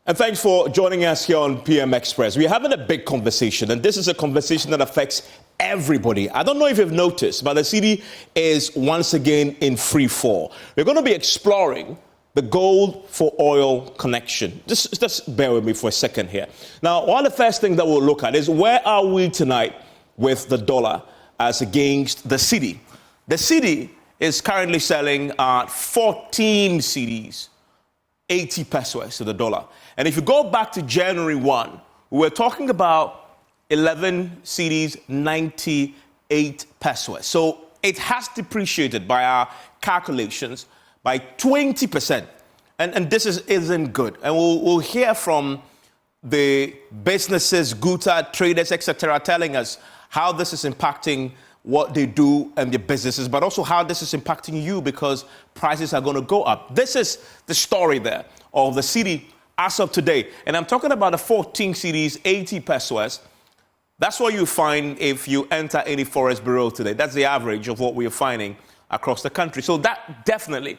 And thanks for joining us here on PM Express. We're having a big conversation, and this is a conversation that affects everybody. I don't know if you've noticed, but the Cedi is once again in free fall. We're going to be exploring the gold for oil connection. Just bear with me for a second here. Now, one of the first things that we'll look at is where are we tonight with the dollar as against the Cedi? The Cedi is currently selling at 14 cedis, 80 pesos to the dollar. And if you go back to January 1, we were talking about 11 cedis, 98 pesos. So it has depreciated by our calculations by 20%. And this isn't good. And we'll hear from the businesses, Guta, traders, etc., telling us how this is impacting what they do and their businesses, but also how this is impacting you because prices are going to go up. This is the story there of the Cedi as of today. And I'm talking about the 14 cedis, 80 pesos. That's what you find if you enter any forest bureau today. That's the average of what we are finding across the country. So that definitely,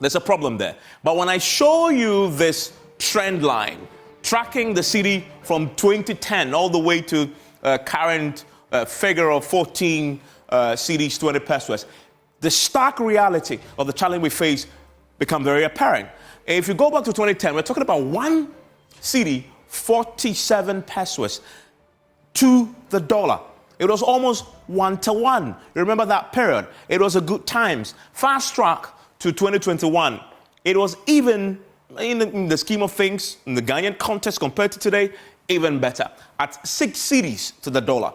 there's a problem there. But when I show you this trend line, tracking the Cedi from 2010 all the way to current figure of 14 cedis, 20 pesos, the stark reality of the challenge we face become very apparent. If you go back to 2010, we're talking about one Cedi, 47 pesos to the dollar. It was almost 1-to-1. You remember that period? It was a good times. Fast track to 2021. It was even, in the scheme of things, in the Ghanaian context compared to today, even better. At 6 cedis to the dollar.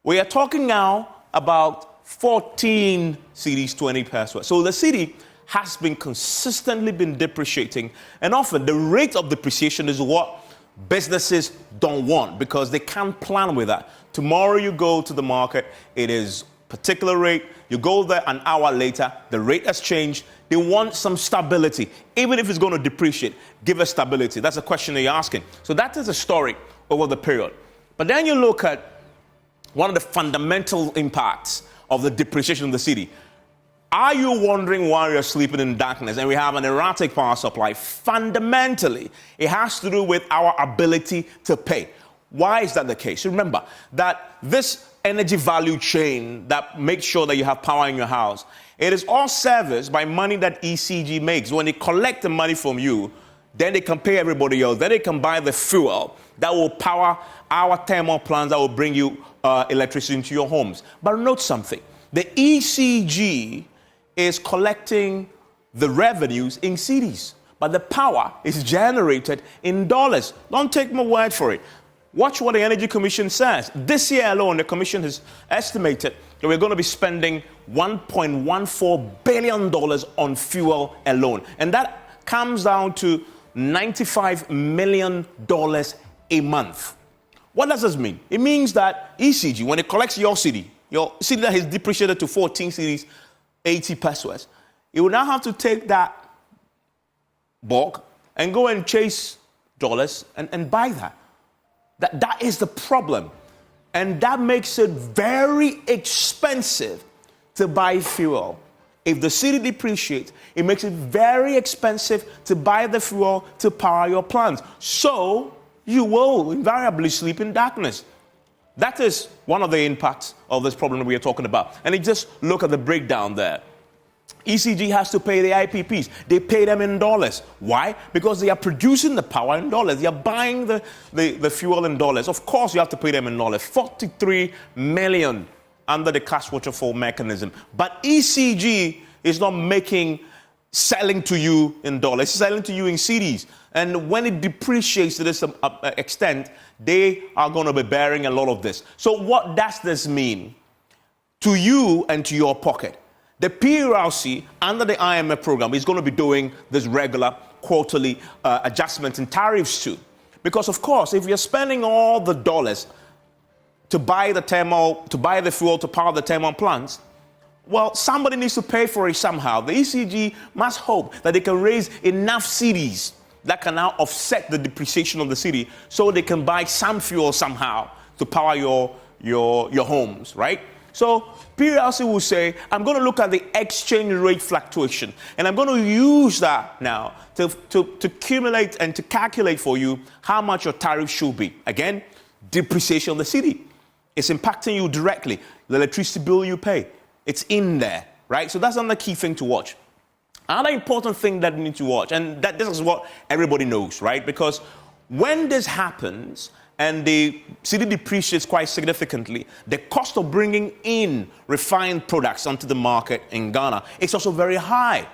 We are talking now about 14 cedis, 20 pesos. So the Cedi has been consistently been depreciating, and often the rate of depreciation is what businesses don't want because they can't plan with that. Tomorrow you go to the market, it is particular rate. You go there an hour later, the rate has changed. They want some stability. Even if it's going to depreciate, give us stability. That's a question they're asking. So that is a story over the period. But then you look at one of the fundamental impacts of the depreciation of the Cedi. Are you wondering why you're sleeping in darkness and we have an erratic power supply? Fundamentally, it has to do with our ability to pay. Why is that the case? Remember that this energy value chain that makes sure that you have power in your house, it is all serviced by money that ECG makes. When they collect the money from you, then they can pay everybody else. Then they can buy the fuel that will power our thermal plants that will bring you electricity into your homes. But note something. The ECG is collecting the revenues in cedis, but the power is generated in dollars. Don't take my word for it. Watch what the Energy Commission says. This year alone, the Commission has estimated that we're going to be spending $1.14 billion on fuel alone. And that comes down to $95 million a month. What does this mean? It means that ECG, when it collects your Cedi that is depreciated to 14 cedis, 80 pesos, it will now have to take that bulk and go and chase dollars and buy that. That is the problem. And that makes it very expensive to buy fuel. If the Cedi depreciates, it makes it very expensive to buy the fuel to power your plants. So you will invariably sleep in darkness. That is one of the impacts of this problem that we are talking about. And you just look at the breakdown there. ECG has to pay the IPPs. They pay them in dollars. Why? Because they are producing the power in dollars. They are buying the fuel in dollars. Of course, you have to pay them in dollars. 43 million under the cash waterfall mechanism. But ECG is not selling to you in dollars. It's selling to you in cedis. And when it depreciates to this extent, they are going to be bearing a lot of this. So what does this mean to you and to your pocket? The PRC under the IMF program is going to be doing this regular quarterly adjustment in tariffs too. Because of course, if you're spending all the dollars to buy the fuel to power the thermal plants, well, somebody needs to pay for it somehow. The ECG must hope that they can raise enough cedis that can now offset the depreciation of the Cedi so they can buy some fuel somehow to power your homes, right? So PLC will say, I'm going to look at the exchange rate fluctuation, and I'm going to use that now to accumulate and to calculate for you how much your tariff should be. Again, depreciation of the cedi. It's impacting you directly. The electricity bill you pay, it's in there, right? So that's another key thing to watch. Another important thing that you need to watch, and that this is what everybody knows, right? Because when this happens and the cedi depreciates quite significantly, the cost of bringing in refined products onto the market in Ghana is also very high.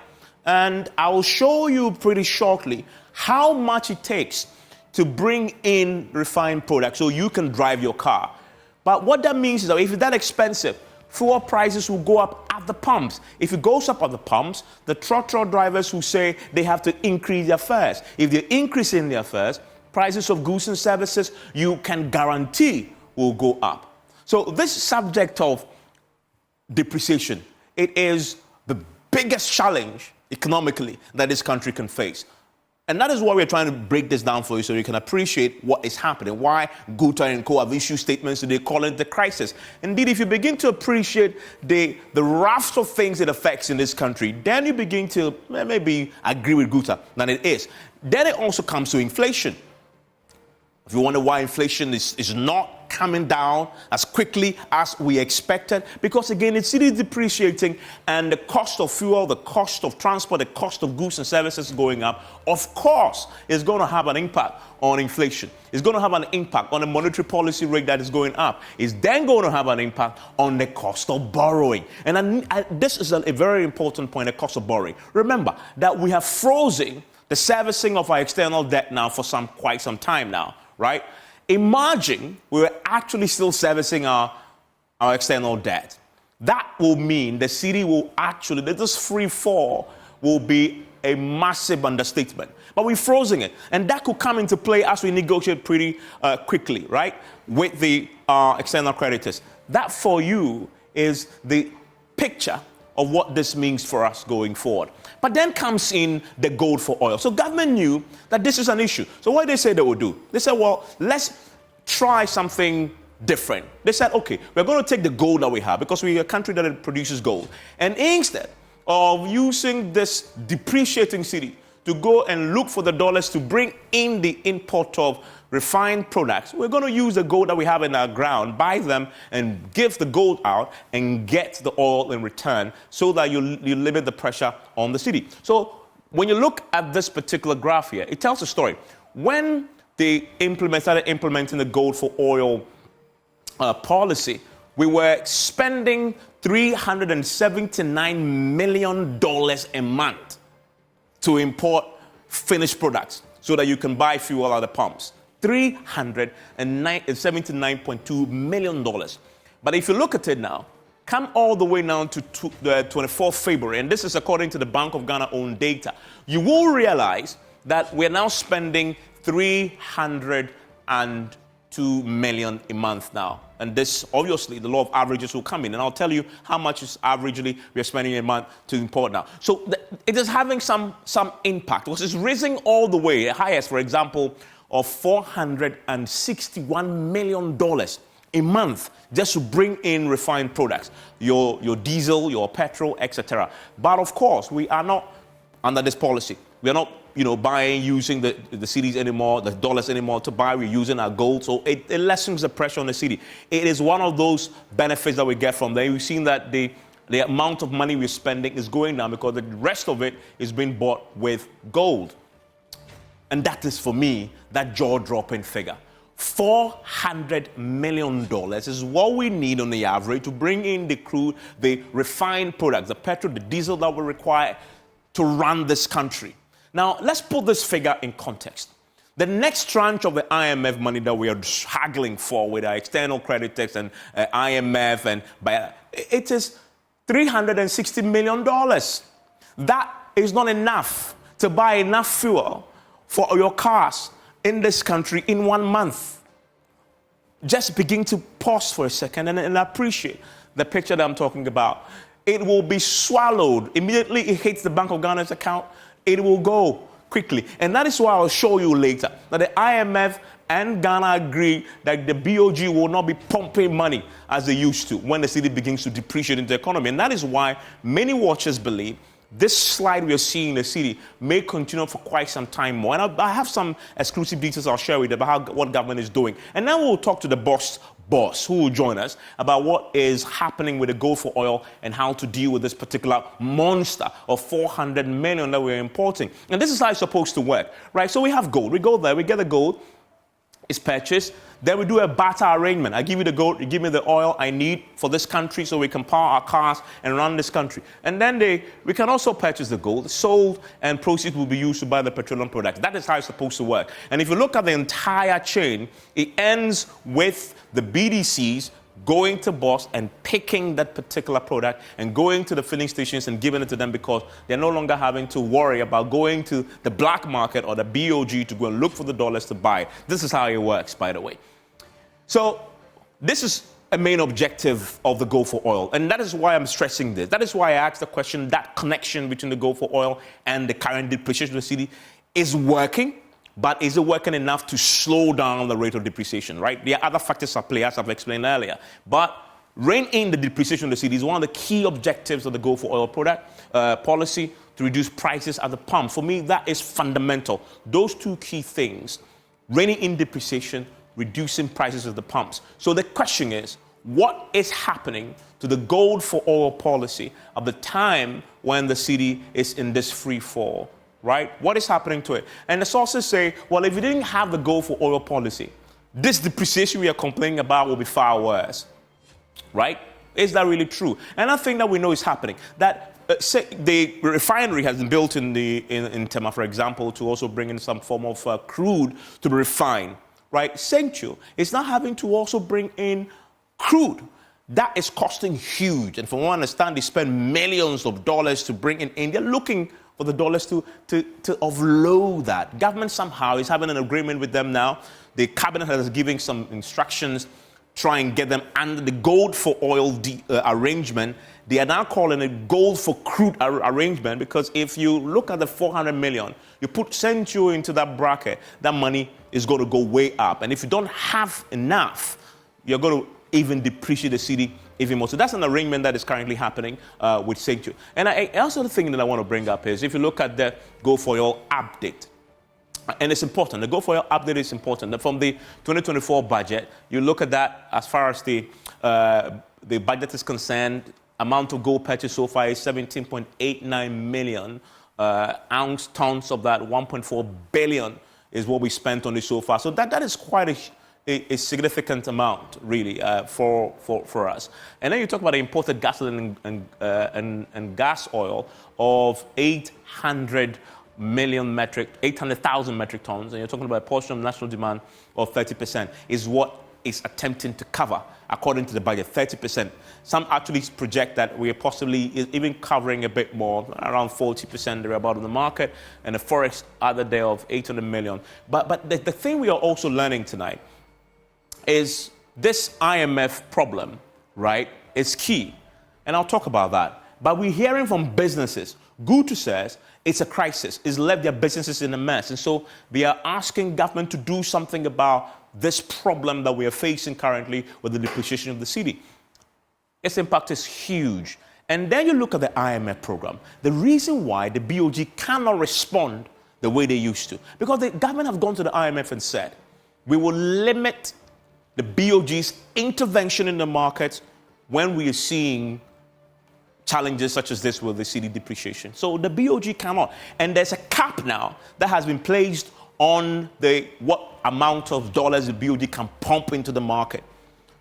And I will show you pretty shortly how much it takes to bring in refined products so you can drive your car. But what that means is that if it's that expensive, fuel prices will go up at the pumps. If it goes up at the pumps, the trotro drivers will say they have to increase their fares. If they're increasing their fares, prices of goods and services you can guarantee will go up. So this subject of depreciation, it is the biggest challenge economically that this country can face. And that is why we're trying to break this down for you so you can appreciate what is happening, why Guta and Co. have issued statements today calling it the crisis. Indeed, if you begin to appreciate the raft of things it affects in this country, then you begin to maybe agree with Guta that it is. Then it also comes to inflation. If you wonder why inflation is not coming down as quickly as we expected, because again, it's really depreciating and the cost of fuel, the cost of transport, the cost of goods and services going up, of course, is going to have an impact on inflation. It's going to have an impact on the monetary policy rate that is going up. It's then going to have an impact on the cost of borrowing. And this is a very important point, the cost of borrowing. Remember that we have frozen the servicing of our external debt now for quite some time now. Right? Imagine we were actually still servicing our external debt. That will mean the cedi will actually, this free fall will be a massive understatement. But we're frozen it. And that could come into play as we negotiate pretty quickly, right? With the external creditors. That for you is the picture of what this means for us going forward. But then comes in the gold for oil. So government knew that this is an issue. So what did they say they would do? They said, well, let's try something different. They said, okay, we're going to take the gold that we have because we're a country that produces gold. And instead of using this depreciating cedi to go and look for the dollars to bring in the import of refined products, we're going to use the gold that we have in our ground, buy them and give the gold out and get the oil in return so that you limit the pressure on the cedi. So when you look at this particular graph here, it tells a story. When they started implementing the gold for oil policy, we were spending $379 million a month to import finished products so that you can buy fuel at the pumps. $379.2 million. But if you look at it now, come all the way now to the 24th February, and this is according to the Bank of Ghana own data, you will realize that we're now spending $302 million a month now. And this, obviously, the law of averages will come in. And I'll tell you how much is averagely we're spending a month to import now. So it is having some impact. It's rising all the way, highest, for example, of $461 million a month just to bring in refined products, your diesel, your petrol, etc. But of course, we are not under this policy. We are not, buying using the cedis anymore, the dollars anymore to buy. We're using our gold, so it lessens the pressure on the cedi. It is one of those benefits that we get from there. We've seen that the amount of money we're spending is going down because the rest of it is being bought with gold. And that is, for me, that jaw-dropping figure. $400 million is what we need on the average to bring in the crude, the refined products, the petrol, the diesel that we require to run this country. Now, let's put this figure in context. The next tranche of the IMF money that we are haggling for with our external creditors and IMF, it is $360 million. That is not enough to buy enough fuel for your cars in this country in 1 month. Just begin to pause for a second and appreciate the picture that I'm talking about. It will be swallowed. Immediately it hits the Bank of Ghana's account, it will go quickly. And that is why I'll show you later that the IMF and Ghana agree that the BOG will not be pumping money as they used to when the cedi begins to depreciate into the economy. And that is why many watchers believe this slide we are seeing in the city may continue for quite some time more. And I have some exclusive details I'll share with you about what government is doing. And then we'll talk to the boss who will join us about what is happening with the gold for oil and how to deal with this particular monster of 400 million that we're importing. And this is how it's supposed to work, right? So we have gold. We go there, we get the gold. It's purchased. Then we do a barter arrangement. I give you the gold, you give me the oil I need for this country so we can power our cars and run this country. And then we can also purchase the gold, sold, and proceeds will be used to buy the petroleum products. That is how it's supposed to work. And if you look at the entire chain, it ends with the BDCs going to boss and picking that particular product and going to the filling stations and giving it to them because they're no longer having to worry about going to the black market or the BOG to go and look for the dollars to buy. This is how it works, by the way. So this is a main objective of the Go for Oil, and that is why I'm stressing this. That is why I asked the question, that connection between the Go for Oil and the current depreciation of the cedi is working. But is it working enough to slow down the rate of depreciation, right? There are other factors at play, as I've explained earlier. But rein in the depreciation of the cedi is one of the key objectives of the Go for Oil product policy to reduce prices at the pump. For me, that is fundamental. Those two key things, reining in depreciation, reducing prices at the pumps. So the question is, what is happening to the gold for oil policy at the time when the cedi is in this free fall? Right? What is happening to it? And the sources say, well, if you didn't have the gold for oil policy, this depreciation we are complaining about will be far worse. Right? Is that really true? Another thing that we know is happening, that the refinery has been built in Tema, for example, to also bring in some form of crude to be refined. Right? Central is now having to also bring in crude. That is costing huge. And from what I understand, they spend millions of dollars to bring in India, looking for the dollars to offload that. Government somehow is having an agreement with them now. The cabinet has given some instructions, try and get them under the gold for oil arrangement. They are now calling it gold for crude arrangement because if you look at the 400 million, you put Central into that bracket, that money is going to go way up. And if you don't have enough, you're going to even depreciate the cedi even more. So that's an arrangement that is currently happening with Cedi. And also the thing that I want to bring up is if you look at the Go for Oil update, and it's important, the Go for Oil update is important. From the 2024 budget, you look at that as far as the budget is concerned, amount of gold purchase so far is 17.89 million ounce tons. Of that, 1.4 billion is what we spent on this so far. So that is quite a significant amount, really, for us. And then you talk about the imported gasoline and gas oil of 800,000 metric tons, and you're talking about a portion of national demand of 30% is what is attempting to cover, according to the budget, 30%. Some actually project that we are possibly even covering a bit more, around 40% they're about in the market, and a forex other day of 800 million. But the thing we are also learning tonight is this IMF problem, right, is key. And I'll talk about that. But we're hearing from businesses, Gutu says it's a crisis. It's left their businesses in a mess. And so they are asking government to do something about this problem that we are facing currently with the depreciation of the cedi. Its impact is huge. And then you look at the IMF program. The reason why the BOG cannot respond the way they used to, because the government have gone to the IMF and said, we will limit the BOG's intervention in the markets when we are seeing challenges such as this with the cedi depreciation. So the BOG cannot. And there's a cap now that has been placed on what amount of dollars the BOG can pump into the market.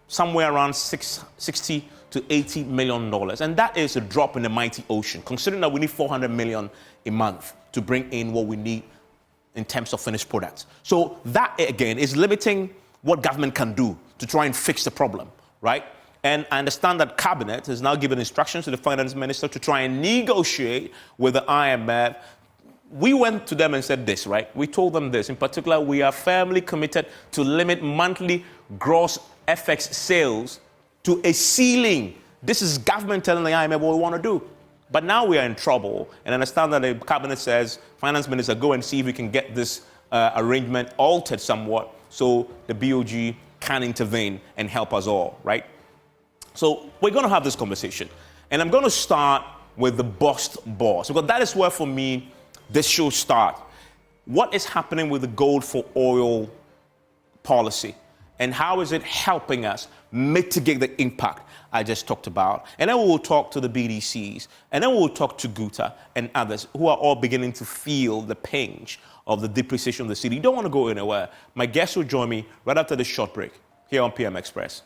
Somewhere around 60 to 80 million dollars. And that is a drop in the mighty ocean, considering that we need 400 million a month to bring in what we need in terms of finished products. So that, again, is limiting what government can do to try and fix the problem, right? And I understand that Cabinet has now given instructions to the Finance Minister to try and negotiate with the IMF. We went to them and said this, right? We told them this. In particular, we are firmly committed to limit monthly gross FX sales to a ceiling. This is government telling the IMF what we want to do. But now we are in trouble. And I understand that the Cabinet says, Finance Minister, go and see if we can get this arrangement altered somewhat so the BOG can intervene and help us all, right? So we're going to have this conversation. And I'm going to start with the bust boss, because that is where, for me, this show starts. What is happening with the gold for oil policy? And how is it helping us mitigate the impact I just talked about? And then we will talk to the BDCs. And then we will talk to Guta and others who are all beginning to feel the pinch of the depreciation of the city. You don't want to go anywhere. My guests will join me right after this short break here on PM Express.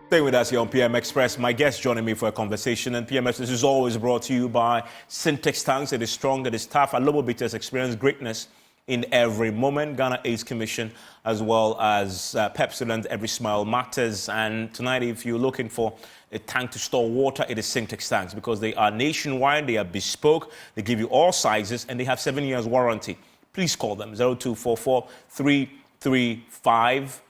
Stay with us here on PM Express. My guest joining me for a conversation. And PM Express is always brought to you by Syntex Tanks. It is strong, it is tough. Alobo Bitters experience greatness in every moment. Ghana AIDS Commission, as well as Pepsodent, Every Smile Matters. And tonight, if you're looking for a tank to store water, it is Syntex Tanks, because they are nationwide, they are bespoke, they give you all sizes, and they have 7 years warranty. Please call them 0244 335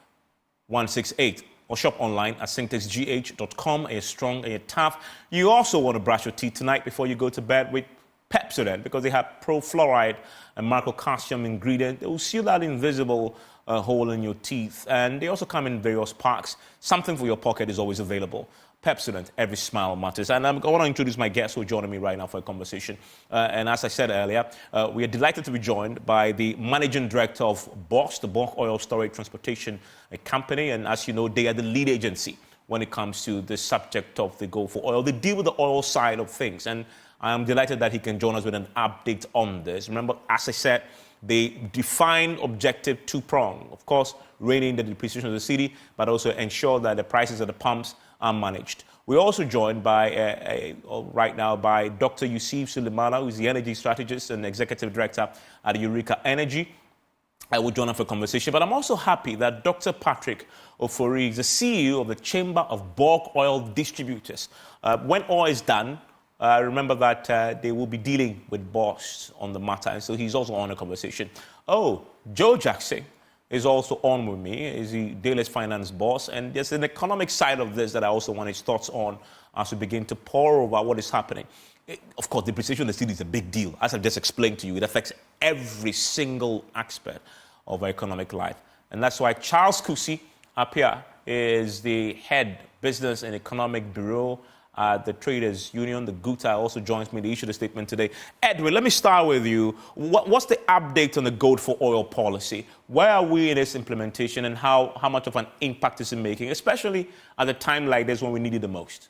168. Or shop online at syntexgh.com. You're strong and you're tough. You also want to brush your teeth tonight before you go to bed with Pepsodent, because they have pro-fluoride and microcalcium ingredient. They will seal that invisible hole in your teeth. And they also come in various packs. Something for your pocket is always available. Pepsodent, Every Smile Matters. And I want to introduce my guests who are joining me right now for a conversation. And as I said earlier, we are delighted to be joined by the Managing Director of BOSS, the Bulk Oil Storage Transportation Company. And as you know, they are the lead agency when it comes to the subject of the gold for oil. They deal with the oil side of things. And I'm delighted that he can join us with an update on this. Remember, as I said, they define objective two-prong. Of course, reining the depreciation of the city, but also ensure that the prices at the pumps are managed. We're also joined by, right now, by Dr. Yusuf Sulemana, who is the Energy Strategist and Executive Director at Eureka Energy. I will join us for a conversation. But I'm also happy that Dr. Patrick Ofori is the CEO of the Chamber of Bulk Oil Distributors. When all is done, remember that they will be dealing with BOSS on the matter, and so he's also on a conversation. Oh, Joe Jackson is also on with me. He's the Daily's finance boss, and there's an economic side of this that I also want his thoughts on as we begin to pour over what is happening. Of course, depreciation of the city is a big deal. As I've just explained to you, it affects every single aspect of our economic life. And that's why Charles Kusi up here is the head business and economic bureau the Traders Union. The Guta also joins me. They issued a statement today. Edwin, let me start with you. What's the update on the gold for oil policy? Where are we in its implementation, and how much of an impact is it making, especially at a time like this when we need it the most?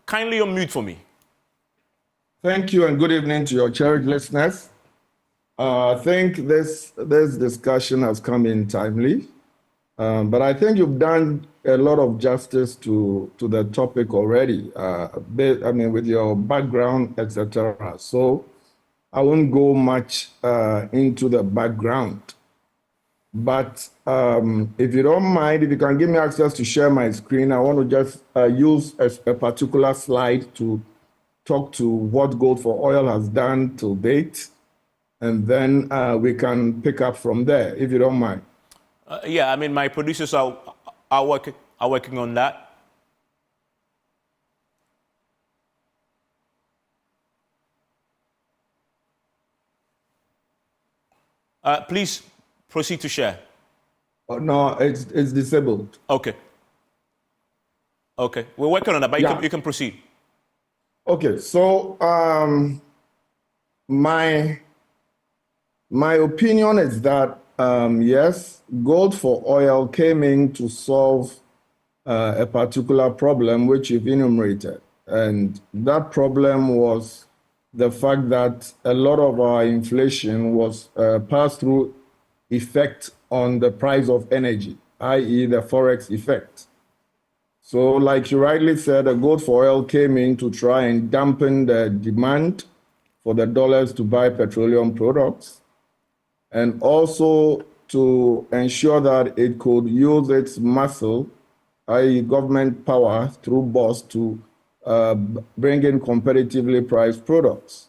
Kindly unmute for me. Thank you, and good evening to your cherished listeners. I think this discussion has come in timely. But I think you've done a lot of justice to the topic already, with your background, etc. So I won't go much into the background. But if you don't mind, if you can give me access to share my screen, I want to just use a particular slide to talk to what gold for oil has done to date, and then we can pick up from there, if you don't mind. My producers are working on that. Please proceed to share. No, it's disabled. Okay, we're working on that, but you can proceed. Okay, so my opinion is that yes, gold for oil came in to solve a particular problem which you've enumerated. And that problem was the fact that a lot of our inflation was pass-through effect on the price of energy, i.e. the forex effect. So like you rightly said, the gold for oil came in to try and dampen the demand for the dollars to buy petroleum products, and also to ensure that it could use its muscle, i.e. government power, through BOSS to bring in competitively priced products.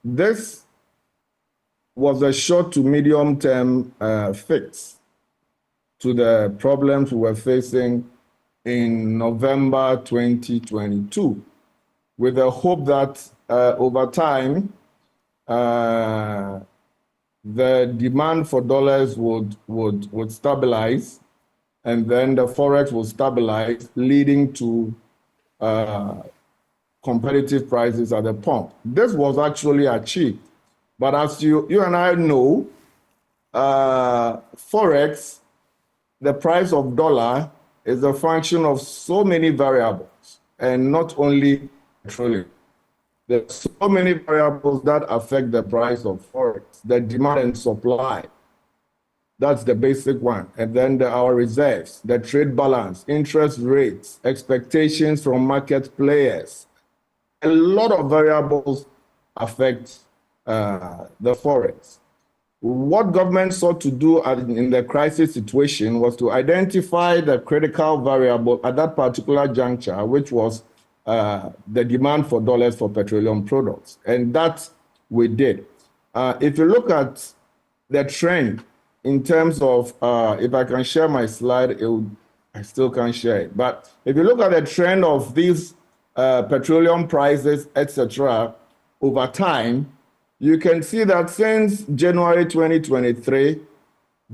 This was a short to medium term fix to the problems we were facing in November 2022. with the hope that over time, the demand for dollars would stabilize, and then the forex will stabilize, leading to competitive prices at the pump. This was actually achieved. But as you and I know, forex, the price of dollar is a function of so many variables, and not only petroleum. There's so many variables that affect the price of forex, the demand and supply. That's the basic one. And then our reserves, the trade balance, interest rates, expectations from market players. A lot of variables affect the forex. What government sought to do in the crisis situation was to identify the critical variable at that particular juncture, which was the demand for dollars for petroleum products. And that we did. If you look at the trend in terms of, if I can share my slide, I still can't share it. But if you look at the trend of these petroleum prices, etc., over time, you can see that since January 2023,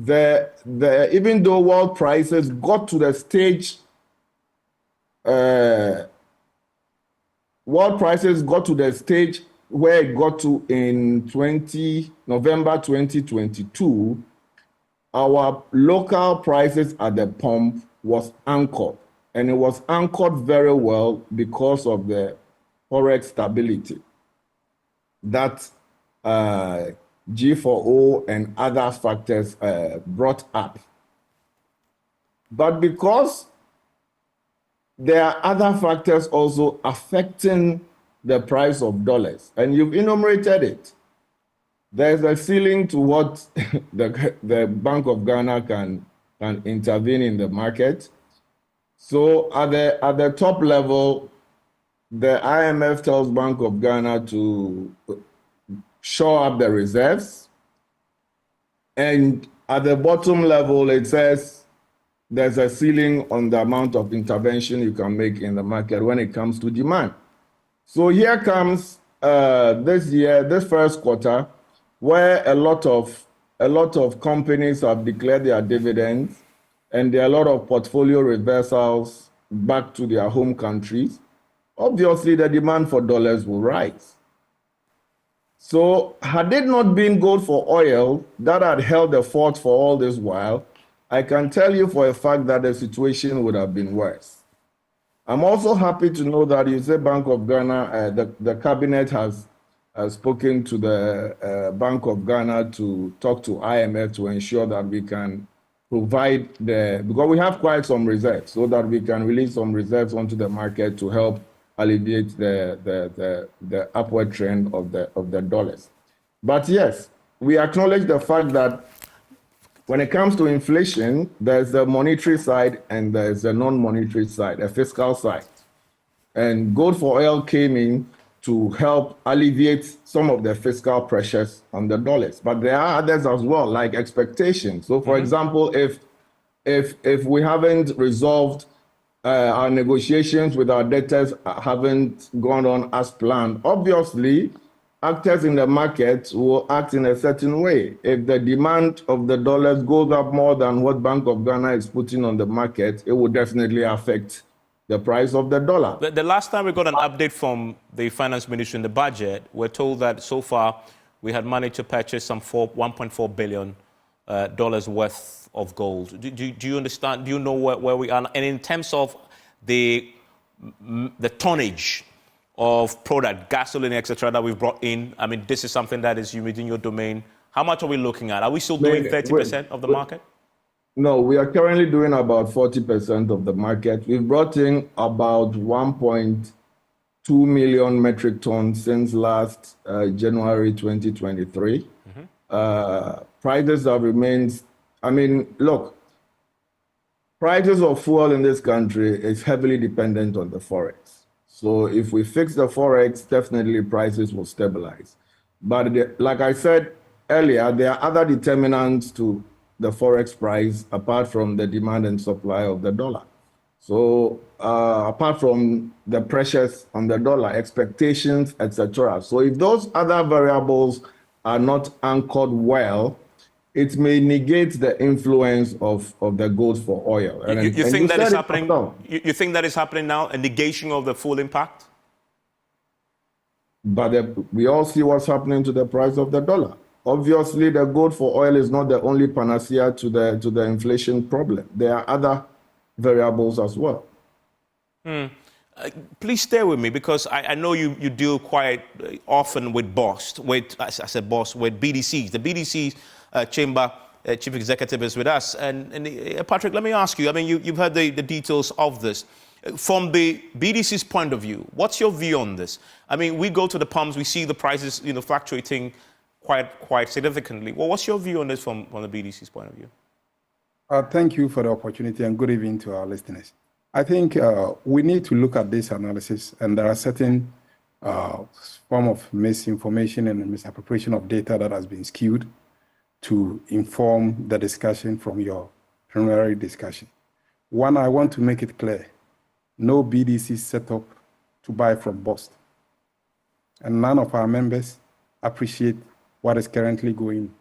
even though world prices got to the stage, where it got to in November 2022, our local prices at the pump was anchored. And it was anchored very well because of the forex stability that G4O and other factors brought up. But because there are other factors also affecting the price of dollars, and you've enumerated it, there's a ceiling to what the Bank of Ghana can intervene in the market. So at the top level, the IMF tells Bank of Ghana to shore up the reserves. And at the bottom level, it says there's a ceiling on the amount of intervention you can make in the market when it comes to demand. So here comes this first quarter, where a lot of companies have declared their dividends, and there are a lot of portfolio reversals back to their home countries. Obviously, the demand for dollars will rise. So had it not been gold for oil that had held the fort for all this while, I can tell you for a fact that the situation would have been worse. I'm also happy to know that you say Bank of Ghana, the cabinet has spoken to the Bank of Ghana to talk to IMF to ensure that we can provide because we have quite some reserves, so that we can release some reserves onto the market to help alleviate the upward trend of the dollars. But yes, we acknowledge the fact that when it comes to inflation, there's the monetary side and there's the non-monetary side, a fiscal side. And gold for oil came in to help alleviate some of the fiscal pressures on the dollars. But there are others as well, like expectations. So, for example, if we haven't resolved our negotiations with our debtors haven't gone on as planned, obviously, actors in the market will act in a certain way. If the demand of the dollars goes up more than what Bank of Ghana is putting on the market, it will definitely affect the price of the dollar. The last time we got an update from the finance ministry in the budget, we're told that so far we had managed to purchase some $1.4 billion worth of gold. Do you understand? Do you know where we are? And in terms of the tonnage of product, gasoline, etc., that we've brought in, I mean, this is something that is within your domain. How much are we looking at? Are we still doing 30% of the market? No, we are currently doing about 40% of the market. We've brought in about 1.2 million metric tons since last January 2023. Prices have remained, look, prices of fuel in this country is heavily dependent on the forex. So if we fix the forex, definitely prices will stabilize. But like I said earlier, there are other determinants to the forex price apart from the demand and supply of the dollar. So apart from the pressures on the dollar, expectations, etc. So if those other variables are not anchored well, it may negate the influence of the gold for oil. You And you think that is said it happening? yourself. You think that is happening now? A negation of the full impact? But we all see what's happening to the price of the dollar. Obviously, the gold for oil is not the only panacea to the inflation problem. There are other variables as well. Please stay with me because I know you deal quite often with BOST, with BDCs. The BDC Chamber Chief Executive is with us. And Patrick, let me ask you, I mean, you've heard the details of this. From the BDC's point of view, what's your view on this? I mean, we go to the pumps, we see the prices, fluctuating quite significantly. Well, what's your view on this from the BDC's point of view? Thank you for the opportunity and good evening to our listeners. I think we need to look at this analysis, and there are certain form of misinformation and misappropriation of data that has been skewed to inform the discussion from your preliminary discussion. One, I want to make it clear, no BDC set up to buy from BOST. And none of our members appreciate what is currently going,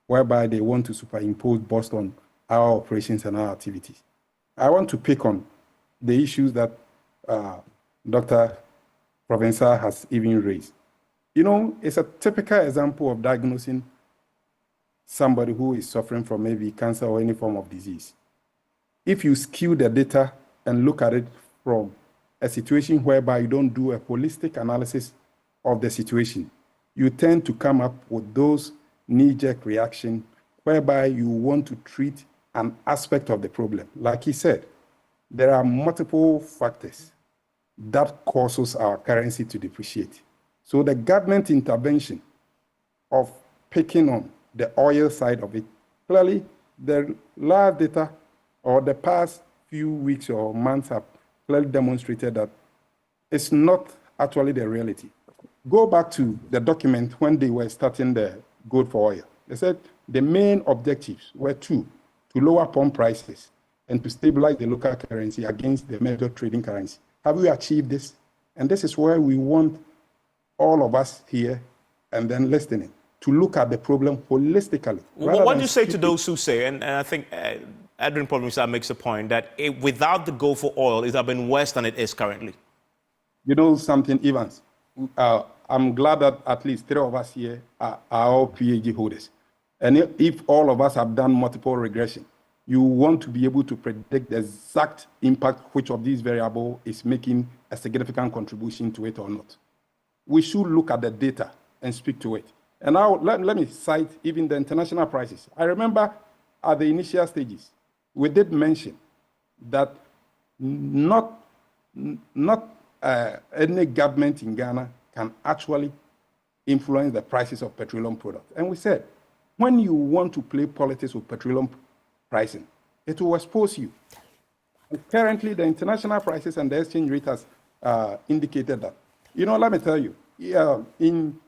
whereby they want to superimpose BOST on our operations and our activities. I want to pick on the issues that Dr. Provencal has even raised. It's a typical example of diagnosing somebody who is suffering from maybe cancer or any form of disease. If you skew the data and look at it from a situation whereby you don't do a holistic analysis of the situation, you tend to come up with those knee-jerk reactions whereby you want to treat an aspect of the problem. Like he said, there are multiple factors that causes our currency to depreciate. So the government intervention of picking on the oil side of it, clearly the last data or the past few weeks or months have clearly demonstrated that it's not actually the reality. Go back to the document when they were starting the gold for oil. They said the main objectives were two: to lower pump prices and to stabilize the local currency against the major trading currency. Have we achieved this? And this is where we want all of us here and then listening to look at the problem holistically. What do you say to those who say, and I think Edwin Provencal makes a point, that without the gold for oil, it has been worse than it is currently? You know something, Evans? I'm glad that at least three of us here are all PhD holders. And if all of us have done multiple regression, you want to be able to predict the exact impact which of these variables is making a significant contribution to it or not. We should look at the data and speak to it. And now let me cite even the international prices. I remember at the initial stages, we did mention that not any government in Ghana can actually influence the prices of petroleum products. And we said, when you want to play politics with petroleum pricing, it will expose you. And currently, the international prices and the exchange rate has indicated that. Let me tell you, in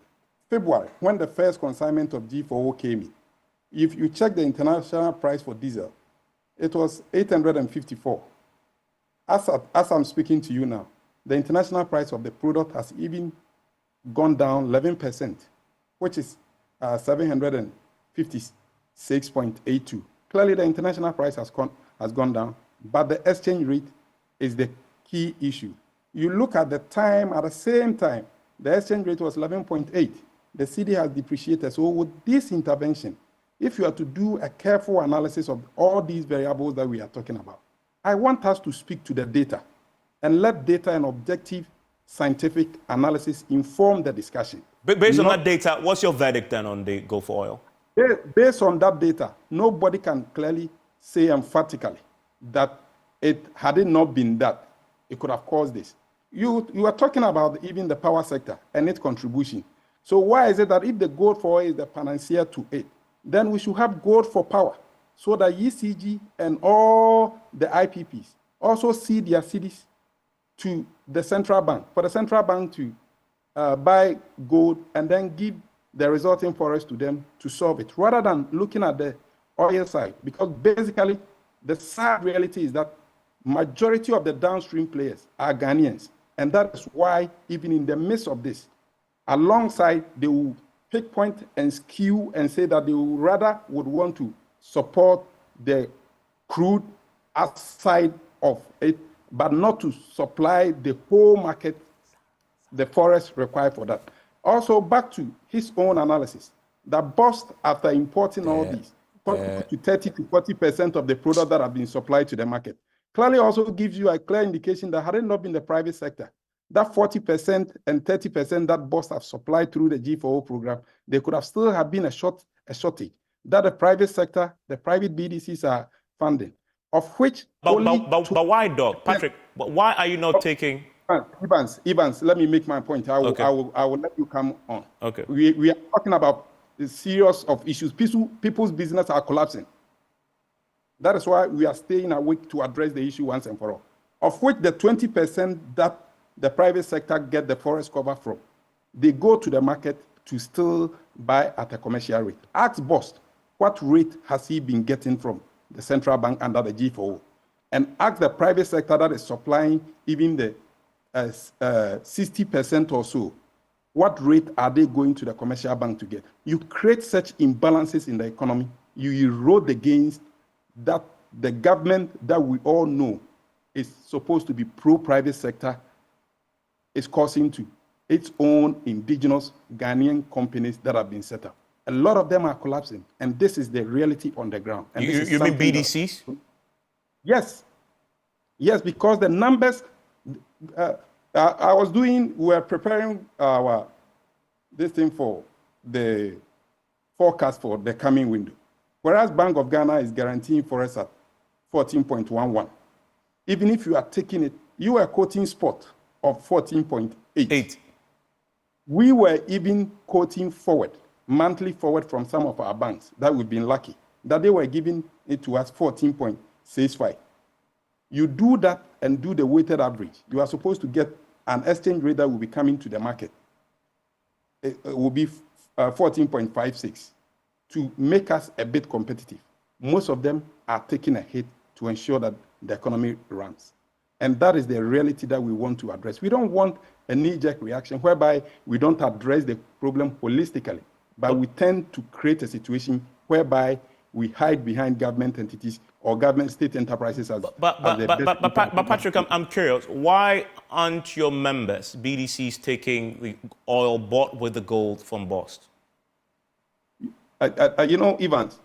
February, when the first consignment of G4O came in, if you check the international price for diesel, it was 854. As I'm speaking to you now, the international price of the product has even gone down 11%, which is 756.82. Clearly, the international price has gone down, but the exchange rate is the key issue. You look at the time, at the same time, the exchange rate was 11.8. The Cedi has depreciated. So with this intervention, if you are to do a careful analysis of all these variables that we are talking about, I want us to speak to the data and let data and objective scientific analysis inform the discussion. But based on that data, what's your verdict then on the gold for oil? Based on that data, nobody can clearly say emphatically that had it not been that, it could have caused this. You are talking about even the power sector and its contribution. So why is it that if the gold for oil is the panacea to it, then we should have gold for power so that ECG and all the IPPs also see their cities to the central bank, for the central bank to buy gold and then give the resulting forest to them to solve it, rather than looking at the oil side. Because basically, the sad reality is that majority of the downstream players are Ghanaians. And that is why, even in the midst of this, alongside, they will pinpoint and skew and say that they would want to support the crude outside of it, but not to supply the whole market the forest required for that. Also, back to his own analysis, that bust after importing all these, to 30 to 40% of the product that have been supplied to the market. Clearly also gives you a clear indication that had it not been the private sector, that 40% and 30% that bust have supplied through the G4O program, they could have still have been a shortage that the private sector, the private BDCs are funding, of which but why, Doc? Patrick, but why are you not taking... Evans, let me make my point. I will let you come on. Okay. We are talking about a series of issues. People's business are collapsing. That is why we are staying awake to address the issue once and for all. Of which the 20% that the private sector get the forest cover from, they go to the market to still buy at a commercial rate. Ask Bost, what rate has he been getting from the central bank under the G4O? And ask the private sector that is supplying even the 60% or so, what rate are they going to the commercial bank to get? You create such imbalances in the economy, you erode the gains that the government that we all know is supposed to be pro-private sector is causing to its own indigenous Ghanaian companies that have been set up. A lot of them are collapsing, and this is the reality on the ground. And you mean BDCs? Yes, because the numbers... we were preparing this thing for the forecast for the coming window. Whereas Bank of Ghana is guaranteeing for us at 14.11. Even if you are taking it, you are quoting spot of 14.8. We were even quoting forward, monthly forward from some of our banks that we've been lucky, that they were giving it to us 14.65. You do that and do the weighted average, you are supposed to get an exchange rate that will be coming to the market. It will be 14.56 to make us a bit competitive. Most of them are taking a hit to ensure that the economy runs. And that is the reality that we want to address. We don't want a knee-jerk reaction whereby we don't address the problem holistically, but we tend to create a situation whereby we hide behind government entities or government state enterprises as But Patrick, I'm curious. Why aren't your members, BDCs, taking the oil bought with the gold from Bost? Evans,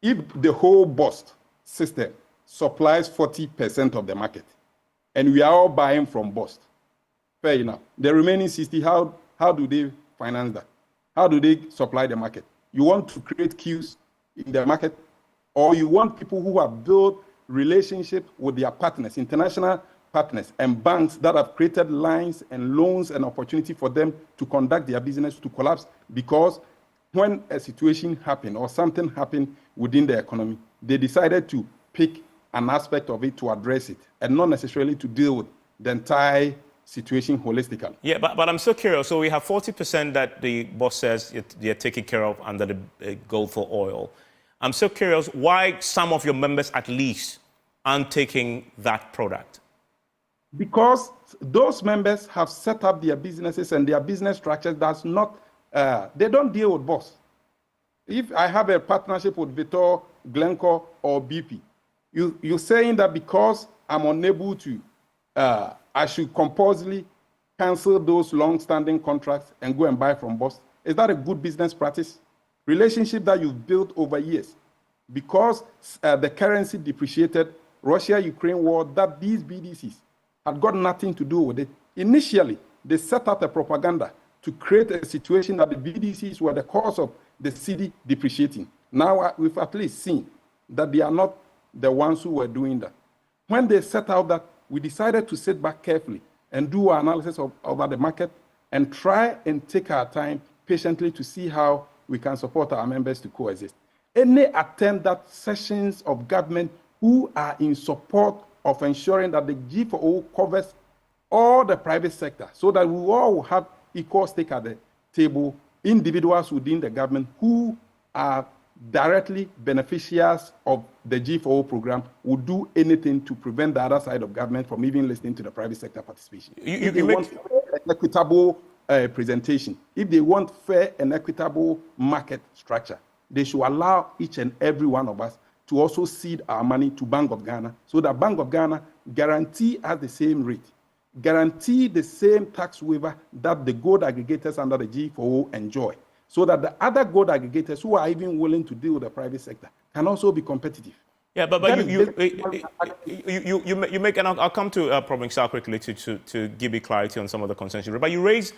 if the whole Bost system supplies 40% of the market, and we are all buying from Bost, fair enough. The remaining 60, how do they finance that? How do they supply the market? You want to create queues in the market, or you want people who have built relationships with their partners, international partners and banks that have created lines and loans and opportunity for them to conduct their business to collapse, because when a situation happened or something happened within the economy, they decided to pick an aspect of it to address it and not necessarily to deal with the entire situation holistically. Yeah, but I'm so curious. So we have 40% that the boss says they're taking care of under the gold for oil. I'm so curious why some of your members at least aren't taking that product. Because those members have set up their businesses and their business structures that's not, they don't deal with boss. If I have a partnership with Vitol, Glencore, or BP, you're saying that because I'm unable to, I should compulsively cancel those long-standing contracts and go and buy from boss. Is that a good business practice? Relationship that you've built over years. Because the currency depreciated, Russia-Ukraine war, that these BDCs had got nothing to do with it. Initially, they set out a propaganda to create a situation that the BDCs were the cause of the Cedi depreciating. Now we've at least seen that they are not the ones who were doing that. When they set out that, we decided to sit back carefully and do our analysis of the market and try and take our time patiently to see how we can support our members to coexist. Any attempt that sections of government who are in support of ensuring that the G4O covers all the private sector so that we all will have equal stake at the table, individuals within the government who are directly beneficiaries of the G4O program would do anything to prevent the other side of government from even listening to the private sector participation. If they want an equitable presentation, if they want fair and equitable market structure, they should allow each and every one of us to also seed our money to Bank of Ghana, so that Bank of Ghana guarantee us the same rate, guarantee the same tax waiver that the gold aggregators under the G4O enjoy, so that the other gold aggregators who are even willing to deal with the private sector can also be competitive. Yeah, but you make, and I'll come to Provencal quickly to give you clarity on some of the concerns. But you raise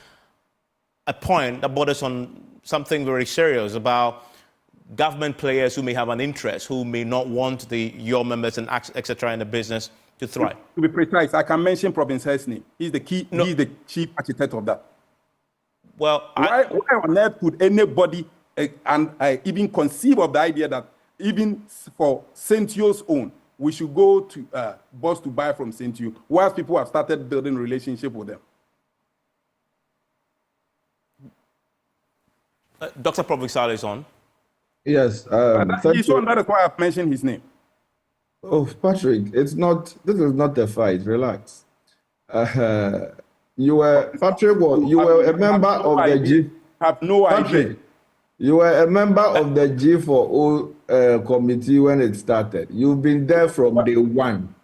a point that borders on something very serious about government players who may have an interest, who may not want your members and etc. in the business to thrive. To be precise, I can mention Provencal's name. He's the key. No. He's the chief architect of that. Well, why on earth could anybody even conceive of the idea that even for Centio's own, we should go to boss to buy from Centio, whilst people have started building relationship with them? Dr. Provencal is on. Yes. He's on. That is why I've mentioned his name. Oh, Patrick, this is not a fight. Relax. You were a member of the G. Have no idea. You were a member of the G4O committee when it started. You've been there from day one.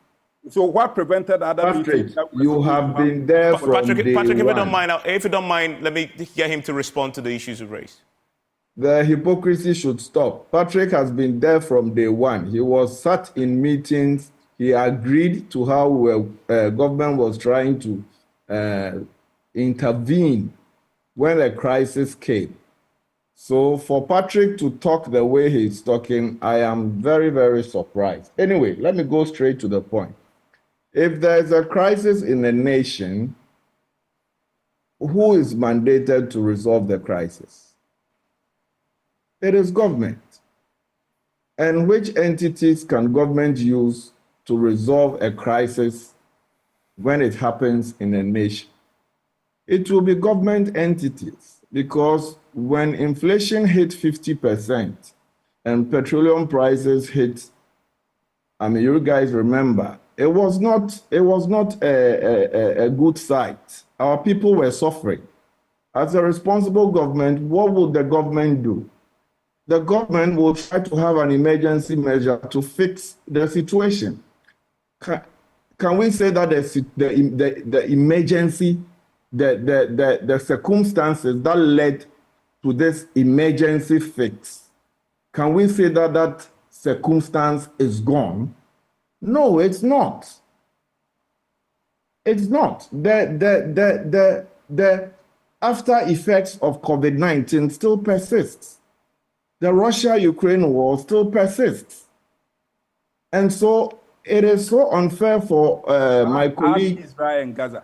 So what prevented other Patrick, you have been there from day one. Patrick, if you don't mind, let me get him to respond to the issues you raised. The hypocrisy should stop. Patrick has been there from day one. He was sat in meetings. He agreed to how government was trying to intervene when a crisis came. So for Patrick to talk the way he's talking, I am very, very surprised. Anyway, let me go straight to the point. If there's a crisis in a nation, who is mandated to resolve the crisis? It is government. And which entities can government use to resolve a crisis when it happens in a nation? It will be government entities, because when inflation hit 50% and petroleum prices hit, you guys remember, it was not a good sight. Our people were suffering. As a responsible government, what would the government do? The government will try to have an emergency measure to fix the situation. Can we say that the emergency, the circumstances that led to this emergency fix, can we say that that circumstance is gone? No, it's not. It's not. The after effects of COVID-19 still persists. The Russia-Ukraine war still persists. And so it is so unfair for my colleague. Israel and Gaza.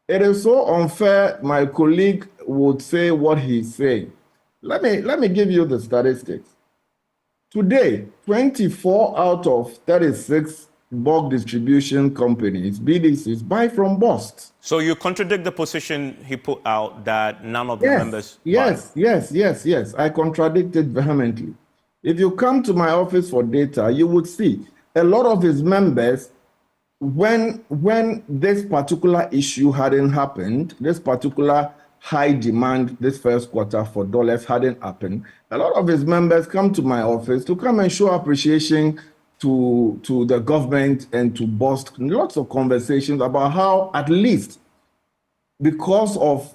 It is so unfair my colleague would say what he's saying. Let me give you the statistics. Today, 24 out of 36 bulk distribution companies, BDCs, buy from BOST. So you contradict the position he put out that none of the members Yes. I contradict it vehemently. If you come to my office for data, you would see a lot of his members, when this particular issue hadn't happened, this particular high demand this first quarter for dollars hadn't happened, a lot of his members come to my office to come and show appreciation to the government and to BOST. Lots of conversations about how, at least because of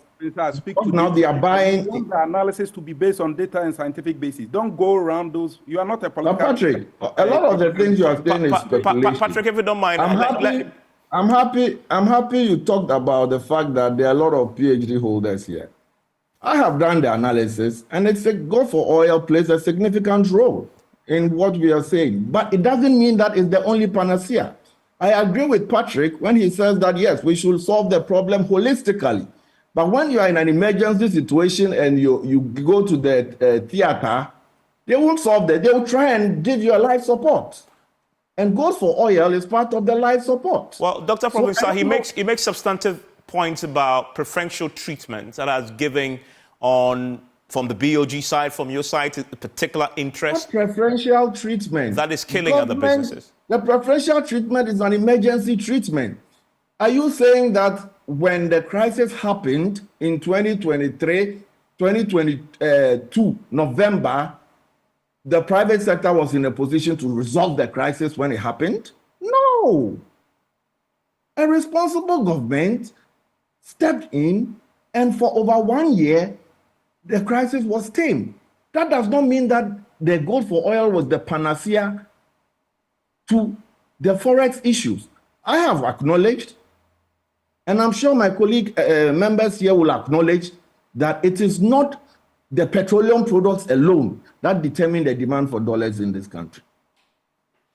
now they are buying. I want the analysis to be based on data and scientific basis. Don't go around those. You are not a political. Patrick, a lot of the things you are saying is speculation. Patrick, if you don't mind, I'm happy you talked about the fact that there are a lot of PhD holders here. I have done the analysis, and it's Gulf for oil plays a significant role in what we are saying. But it doesn't mean that it's the only panacea. I agree with Patrick when he says that, yes, we should solve the problem holistically. But when you are in an emergency situation and you go to the theater, they won't solve that. They will try and give you a life support. And Gold for Oil is part of the life support. Well, Dr. Provencal, he makes substantive points about preferential treatment that is given on from the BOG side, from your side, a particular interest What preferential treatment? that is killing other businesses? The preferential treatment is an emergency treatment. Are you saying that when the crisis happened in 2022, November, the private sector was in a position to resolve the crisis when it happened? No. A responsible government stepped in, and for over 1 year, the crisis was tamed. That does not mean that the gold for oil was the panacea to the forex issues. I have acknowledged, and I'm sure my colleague members here will acknowledge, that it is not the petroleum products alone that determine the demand for dollars in this country.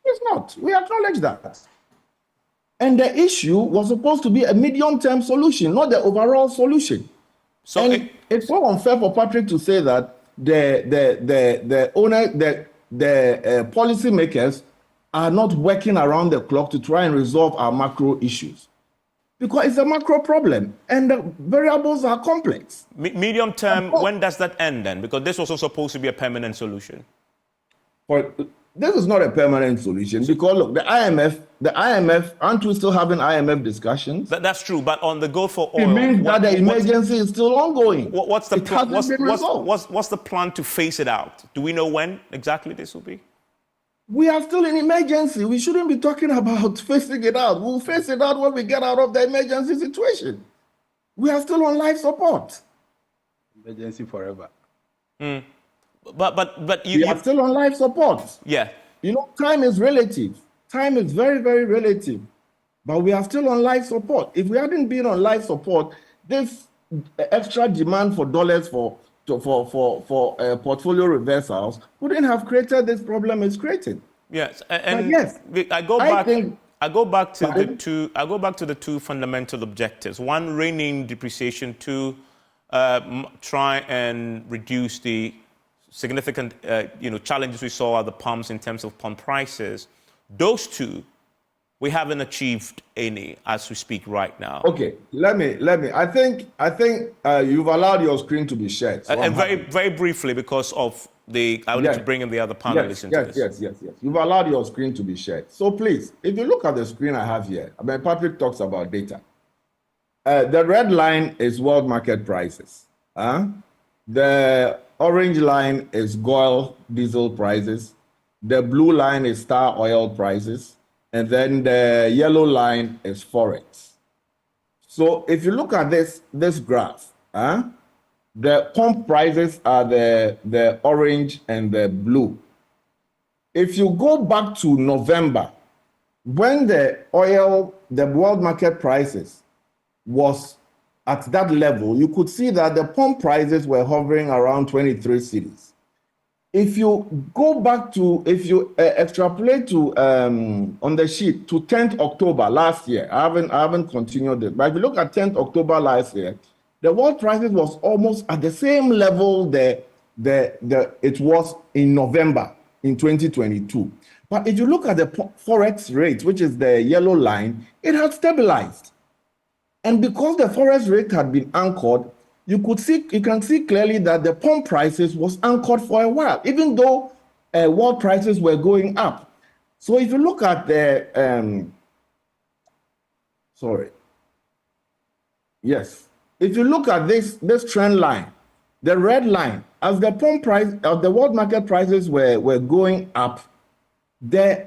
It's not. We acknowledge that. And the issue was supposed to be a medium-term solution, not the overall solution. So and it's so unfair for Patrick to say that the policymakers are not working around the clock to try and resolve our macro issues, because it's a macro problem and the variables are complex. Medium term, when does that end then? Because this was also supposed to be a permanent solution. This is not a permanent solution, because look, the IMF, aren't we still having IMF discussions? That's true, but on the gold for oil, it means that the emergency is still ongoing. What's the plan? What's the plan to phase it out? Do we know when exactly this will be? We are still in emergency. We shouldn't be talking about phasing it out. We'll phase it out when we get out of the emergency situation. We are still on life support. Emergency forever. But we are still on life support. Yeah. You know, time is relative. Time is very, very relative. But we are still on life support. If we hadn't been on life support, this extra demand for dollars for portfolio reversals wouldn't have created this problem it's created. Yes, and yes, I go back to the two fundamental objectives. One, reining depreciation. Two, try and reduce the significant challenges we saw at the pumps in terms of pump prices. Those two, we haven't achieved any as we speak right now. Okay, let me. I think you've allowed your screen to be shared. So and very briefly, because of I wanted to bring in the other panelists into this. Yes. You've allowed your screen to be shared. So please, if you look at the screen I have here, Patrick talks about data. The red line is world market prices. The orange line is oil diesel prices. The blue line is star oil prices. And then the yellow line is forex. So if you look at this graph, the pump prices are the orange and the blue. If you go back to November, when the world market prices was at that level, you could see that the pump prices were hovering around 23 cedis. If you go back to, if you extrapolate to on the sheet to 10th October last year, I haven't continued it, but if you look at 10th October last year, the world prices was almost at the same level it was in November in 2022. But if you look at the forex rate, which is the yellow line, it had stabilized. And because the forex rate had been anchored, you can see clearly that the pump prices was anchored for a while, even though world prices were going up. So if you look at the if you look at this trend line, the red line, as the pump price of the world market prices were going up, the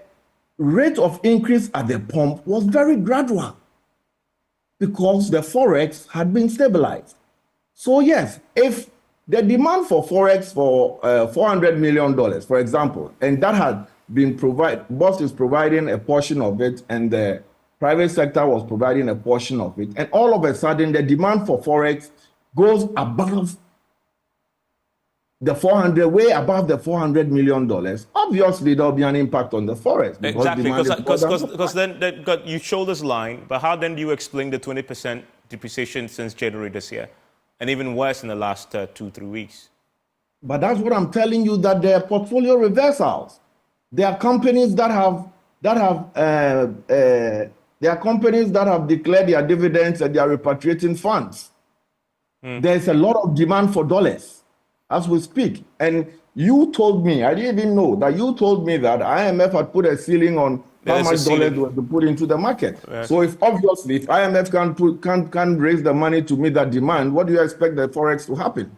rate of increase at the pump was very gradual because the forex had been stabilized. So yes, if the demand for forex for $400 million, for example, and that had been provided, BOS is providing a portion of it, and the private sector was providing a portion of it, and all of a sudden the demand for forex goes above way above the $400 million. Obviously, there'll be an impact on the forex. Exactly, because then you show this line, but how then do you explain the 20% depreciation since January this year? And even worse in the last 2-3 weeks. But that's what I'm telling you, that they're portfolio reversals. There are companies that have declared their dividends and they are repatriating funds. There's a lot of demand for dollars. as we speak. And you told me, I didn't even know that you told me that IMF had put a ceiling on how much dollars were to put into the market. Yes. So if IMF can raise the money to meet that demand, what do you expect the forex to happen?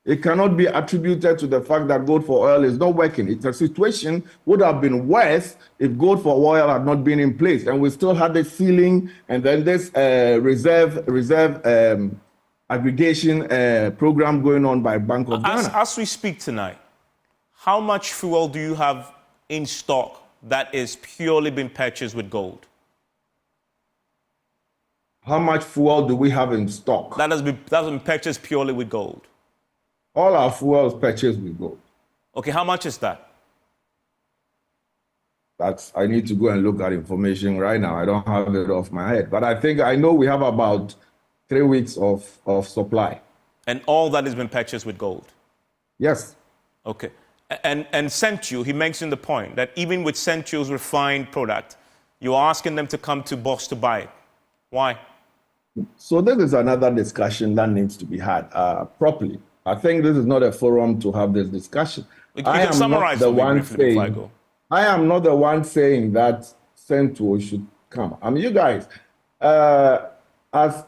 It cannot be attributed to the fact that gold for oil is not working. It's a situation would have been worse if gold for oil had not been in place, and we still had the ceiling and then this reserve aggregation program going on by Bank of Ghana. As we speak tonight, how much fuel do you have in stock that is purely been purchased with gold? How much fuel do we have in stock? That has been purchased purely with gold. All our fuel is purchased with gold. Okay, how much is that? I need to go and look at information right now. I don't have it off my head. But I know we have about 3 weeks of supply. And all that has been purchased with gold? Yes. Okay. And Central, he mentioned the point that even with Central's refined product, you're asking them to come to Boss to buy it. Why? So this is another discussion that needs to be had properly. I think this is not a forum to have this discussion. You can summarize the one saying, before I go. I am not the one saying that Central should come. I mean, you guys, as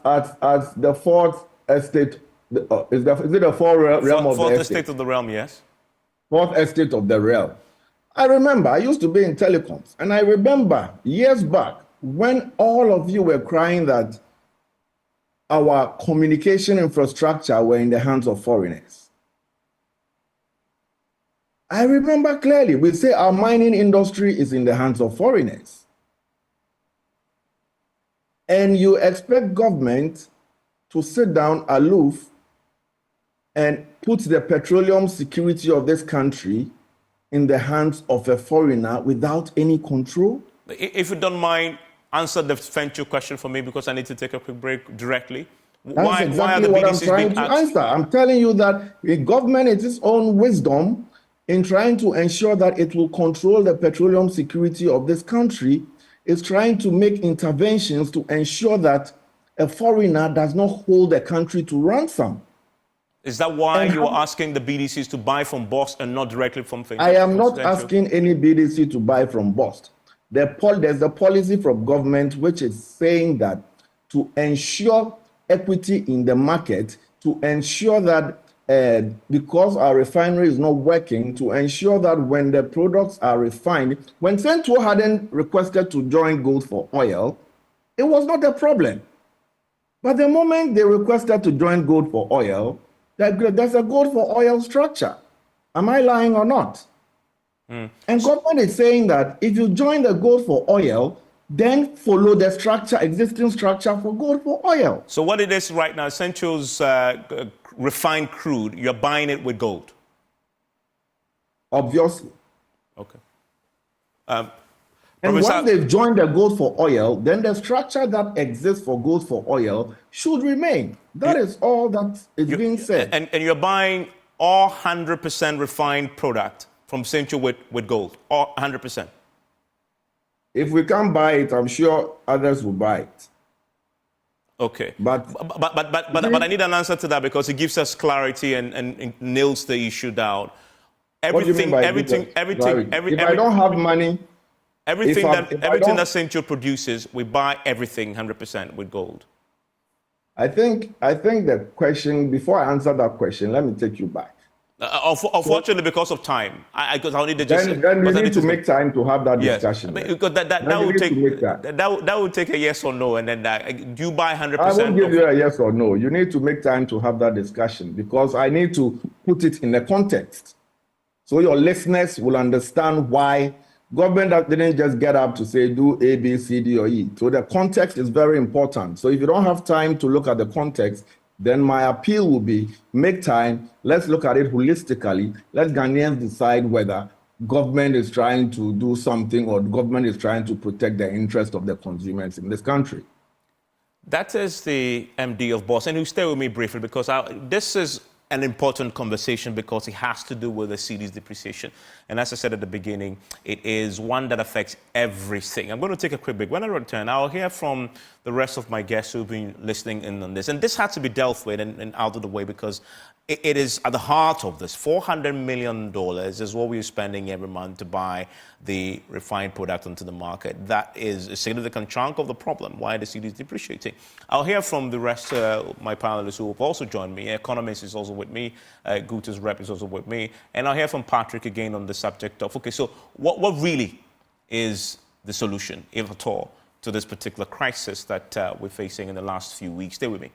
the fourth estate, is it the fourth realm of the estate? Fourth estate of the realm, yes. Fourth estate of the realm. I remember I used to be in telecoms, and I remember years back when all of you were crying that our communication infrastructure were in the hands of foreigners. I remember clearly, we say our mining industry is in the hands of foreigners. And you expect government to sit down aloof and put the petroleum security of this country in the hands of a foreigner without any control? If you don't mind, answer the Central question for me because I need to take a quick break directly. That's exactly what I'm trying to answer. I'm telling you that the government, in its own wisdom, in trying to ensure that it will control the petroleum security of this country, is trying to make interventions to ensure that a foreigner does not hold the country to ransom. Is that why you are asking the BDCs to buy from Boss and not directly from Central? I am not asking any BDC to buy from Boss. There's a policy from government which is saying that to ensure equity in the market, to ensure that because our refinery is not working, to ensure that when the products are refined, when Central hadn't requested to join gold for oil, it was not a problem. But the moment they requested to join gold for oil, there's a gold for oil structure. Am I lying or not? And government is saying that if you join the gold for oil, then follow the existing structure for gold for oil. So what it is right now, Central's refined crude, you're buying it with gold? Obviously. Okay. And once they've joined the gold for oil, then the structure that exists for gold for oil should remain. That is all that is being said. And you're buying all 100% refined product from Central with gold, all 100%? If we can't buy it, I'm sure others will buy it. Okay. But I need an answer to that because it gives us clarity and nails the issue down. Everything I don't have money, everything that Central produces, we buy everything 100% with gold. I think the question, before I answer that question, let me take you back. Unfortunately, because of time, because I need to just. Then we need to make time to have that discussion. Yes, because that would take a yes or no, and then do you buy 100%? I won't give you a yes or no. You need to make time to have that discussion because I need to put it in a context, so your listeners will understand why government didn't just get up to say do A, B, C, D, or E. So the context is very important. So if you don't have time to look at the context, then my appeal will be, make time, let's look at it holistically. Let Ghanaians decide whether government is trying to do something or government is trying to protect the interest of the consumers in this country. That is the MD of Boss. And you stay with me briefly because this is an important conversation because it has to do with the Cedi's depreciation. And as I said at the beginning, it is one that affects everything. I'm going to take a quick break. When I return, I'll hear from the rest of my guests who've been listening in on this. And this had to be dealt with and out of the way because it is at the heart of this. $400 million is what we're spending every month to buy the refined product onto the market. That is a significant chunk of the problem, why the cedi is depreciating. I'll hear from the rest of my panelists who have also joined me. Economist is also with me. Guta's rep is also with me. And I'll hear from Patrick again on the subject of, okay, so what really is the solution, if at all, to this particular crisis that we're facing in the last few weeks? Stay with me.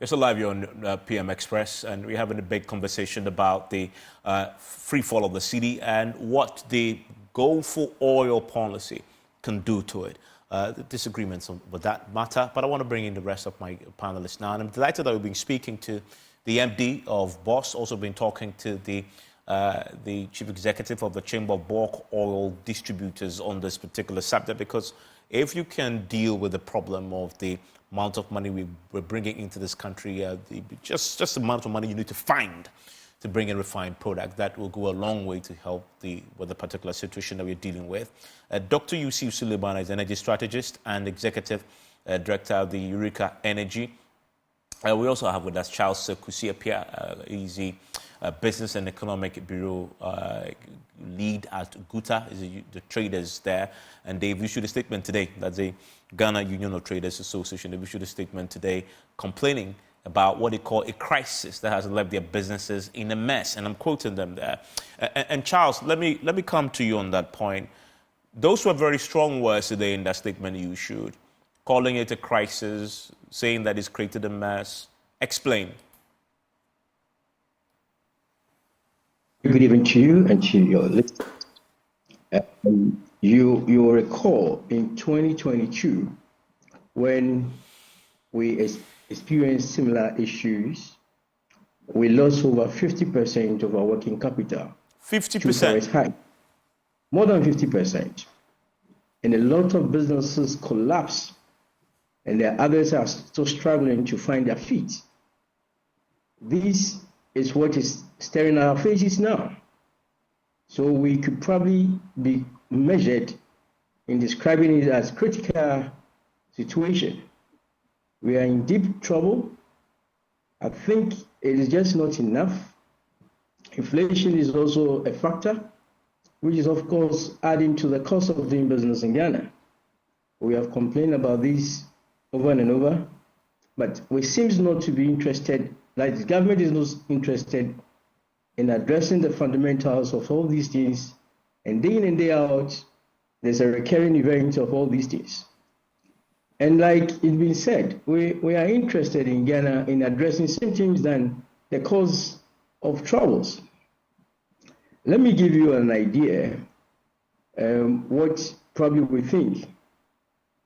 It's a live here on PM Express, and we're having a big conversation about the free fall of the cedi and what the go for oil policy can do to it. The disagreements with that matter, but I want to bring in the rest of my panelists now. And I'm delighted that we've been speaking to the MD of BOSS, also been talking to the chief executive of the Chamber of Bulk Oil Distributors on this particular subject, because if you can deal with the problem of the amount of money we're bringing into this country, just the amount of money you need to find to bring in refined product, that will go a long way to help with the particular situation that we're dealing with. Dr. Yusuf Suleiman is an energy strategist and executive director of the Eureka Energy. We also have with us Charles Kusiapia. He's the Business and Economic Bureau lead at Guta, is the traders there. And they've issued a statement today. That's the Ghana Union of Traders Association. They've issued a statement today complaining about what they call a crisis that has left their businesses in a mess. And I'm quoting them there. And Charles, let me come to you on that point. Those were very strong words today in that statement you issued, calling it a crisis, saying that it's created a mess. Explain. Good evening to you and to your listeners. You will recall in 2022 when we experienced similar issues, we lost over 50% of our working capital. 50%? More than 50%. And a lot of businesses collapsed, and there are others are still struggling to find their feet. This is what is staring at our faces now. So we could probably be measured in describing it as critical situation. We are in deep trouble. I think it is just not enough. Inflation is also a factor, which is of course adding to the cost of doing business in Ghana. We have complained about this over and over, but we seem not to be interested, like the government is not interested in addressing the fundamentals of all these things, and day in and day out, there's a recurring event of all these things. And like it's been said, we are interested in Ghana in addressing symptoms than the cause of troubles. Let me give you an idea what probably we think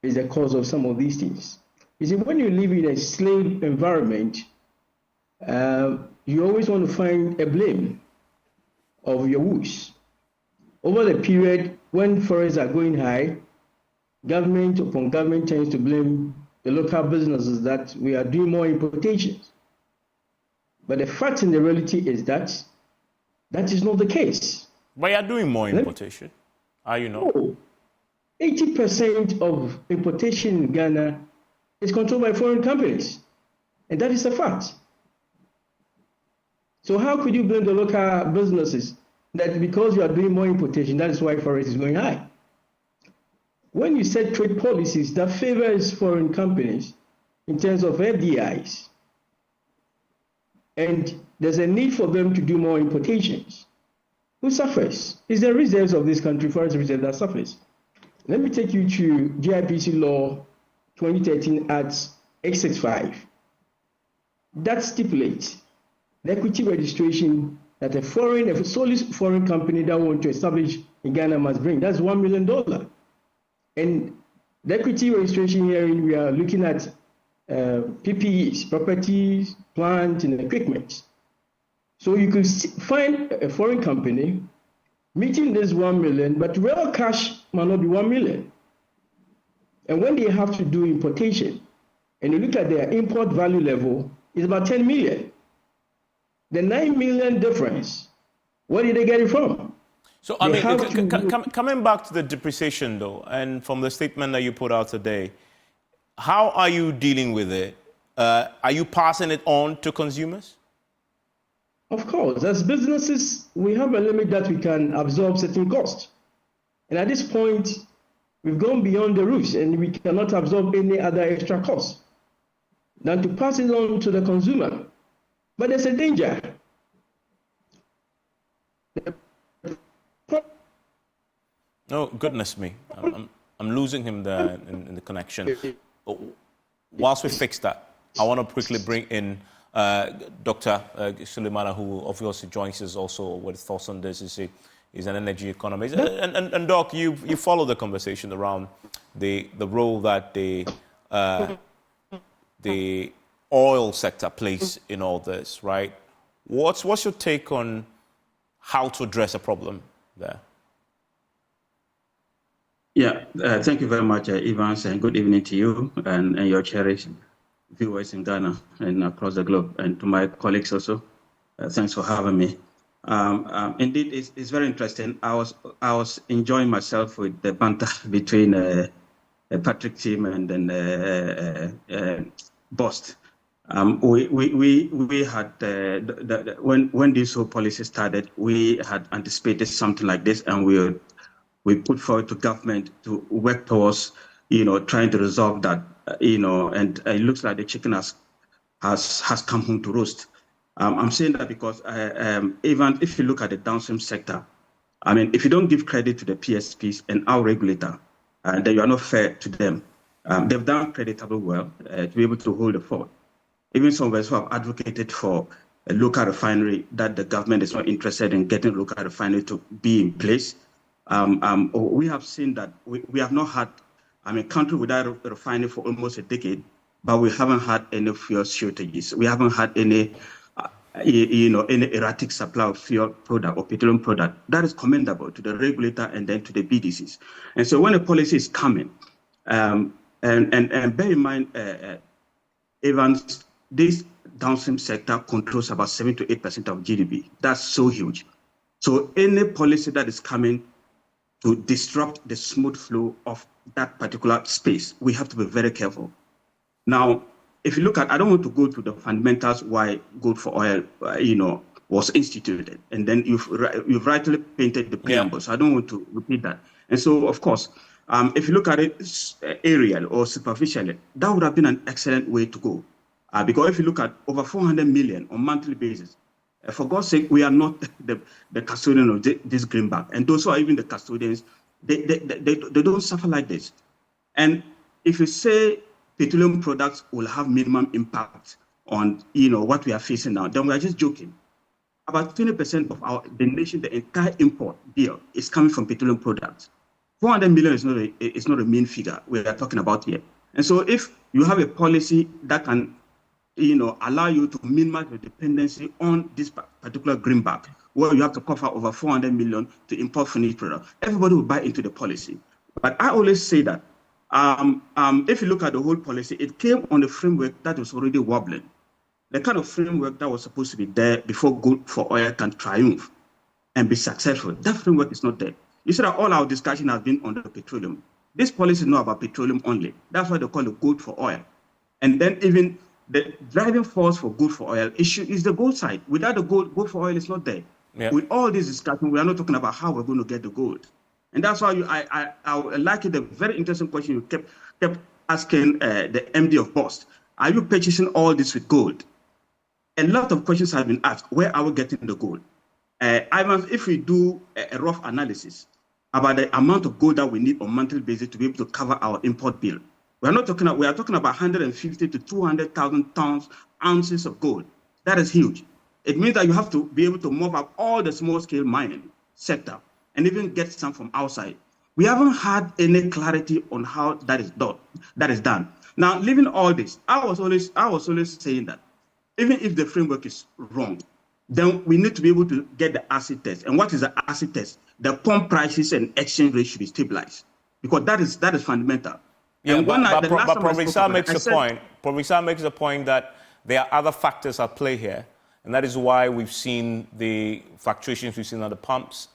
is the cause of some of these things. You see, when you live in a slave environment, you always want to find a blame of your woes. Over the period when forests are going high, government upon government tends to blame the local businesses that we are doing more importations. But the fact and the reality is that that is not the case. But you're doing more importation, are you not? 80% of importation in Ghana is controlled by foreign companies, and that is a fact. So how could you blame the local businesses that because you are doing more importation, that is why forest is going high? When you set trade policies that favors foreign companies in terms of FDIs, and there's a need for them to do more importations, who suffers? It's the reserves of this country, forest reserve, that suffers. Let me take you to GIPC Law 2013 Act 865. That stipulates the equity registration that a solely foreign company that want to establish in Ghana must bring. That's $1 million. And the equity registration hearing, we are looking at PPEs, properties, plant, and equipment. So you could find a foreign company meeting this 1 million, but real cash might not be 1 million. And when they have to do importation, and you look at their import value level, it's about 10 million. The 9 million difference, where did they get it from? So, I mean, coming back to the depreciation, though, and from the statement that you put out today, how are you dealing with it? Are you passing it on to consumers? Of course. As businesses, we have a limit that we can absorb certain costs. And at this point, we've gone beyond the roofs, and we cannot absorb any other extra costs than to pass it on to the consumer. But there's a danger. Oh, goodness me. I'm losing him there in the connection. Whilst we fix that, I want to quickly bring in Dr. Sulemana, who obviously joins us also with thoughts on this. He's an energy economist. And Doc, you follow the conversation around the role that the oil sector plays in all this, right? What's your take on how to address a problem there? Yeah, thank you very much, Evans, and good evening to you and your cherished viewers in Ghana and across the globe, and to my colleagues also. Thanks for having me. Indeed, it's very interesting. I was enjoying myself with the banter between Patrick Tim and then Bost. We had when this whole policy started, we had anticipated something like this, and we put forward to government to work towards, trying to resolve that, and it looks like the chicken has come home to roost. I'm saying that because even if you look at the downstream sector, I mean, if you don't give credit to the PSPs and our regulator, then you are not fair to them. They've done creditable well to be able to hold the fort. Even some of us who have advocated for a local refinery, that the government is not interested in getting local refinery to be in place. We have seen that we have not had, country without a refinery for almost a decade, but we haven't had any fuel shortages. We haven't had any, any erratic supply of fuel product or petroleum product. That is commendable to the regulator and then to the BDCs. And so when a policy is coming, and bear in mind, Evans, this downstream sector controls about 7 to 8% of GDP. That's so huge. So any policy that is coming to disrupt the smooth flow of that particular space, we have to be very careful. Now, if you look at, I don't want to go to the fundamentals why gold for oil, was instituted, and then you've rightly painted the preamble, so I don't want to repeat that. And so, of course, if you look at it aerial or superficially, that would have been an excellent way to go. Because if you look at over 400 million on a monthly basis, for God's sake, we are not the custodian of this greenback. And those who are even the custodians, they don't suffer like this. And if you say petroleum products will have minimum impact on what we are facing now, then we are just joking. About 20% of the nation, the entire import bill is coming from petroleum products. 400 million is not a mean figure we are talking about here. And so if you have a policy that can allow you to minimize your dependency on this particular greenback, where you have to cover over 400 million to import finished product, everybody will buy into the policy. But I always say that if you look at the whole policy, it came on a framework that was already wobbling. The kind of framework that was supposed to be there before gold for oil can triumph and be successful. That framework is not there. You see that all our discussion has been on the petroleum. This policy is not about petroleum only. That's why they call it gold for oil. And then even the driving force for gold for oil issue is the gold side. Without the gold for oil is not there. Yeah. With all this discussion, we are not talking about how we're going to get the gold. And that's why I like it, the very interesting question you kept asking the MD of Bost. Are you purchasing all this with gold? A lot of questions have been asked. Where are we getting the gold? Ivan, if we do a rough analysis about the amount of gold that we need on a monthly basis to be able to cover our import bill, we are talking about 150 to 200,000 ounces of gold. That is huge. It means that you have to be able to move up all the small-scale mining sector and even get some from outside. We haven't had any clarity on how that is done. Now, leaving all this, I was always saying that even if the framework is wrong, then we need to be able to get the acid test. And what is the acid test? The pump prices and exchange rate should be stabilized, because that is fundamental. Yeah, and but Provencal makes a point that there are other factors at play here, and that is why we've seen the fluctuations we've seen at the pumps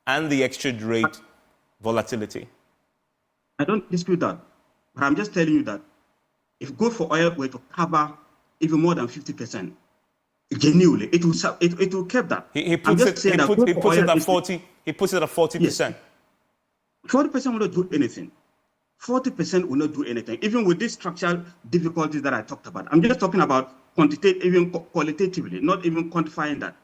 and the exchange rate volatility. I don't dispute that, but I'm just telling you that if gold for oil were to cover even more than 50%, genuinely, it will keep that. He puts it at 40%. Yes. 40% will not do anything. 40% will not do anything, even with these structural difficulties that I talked about. I'm just talking about even qualitatively, not even quantifying that.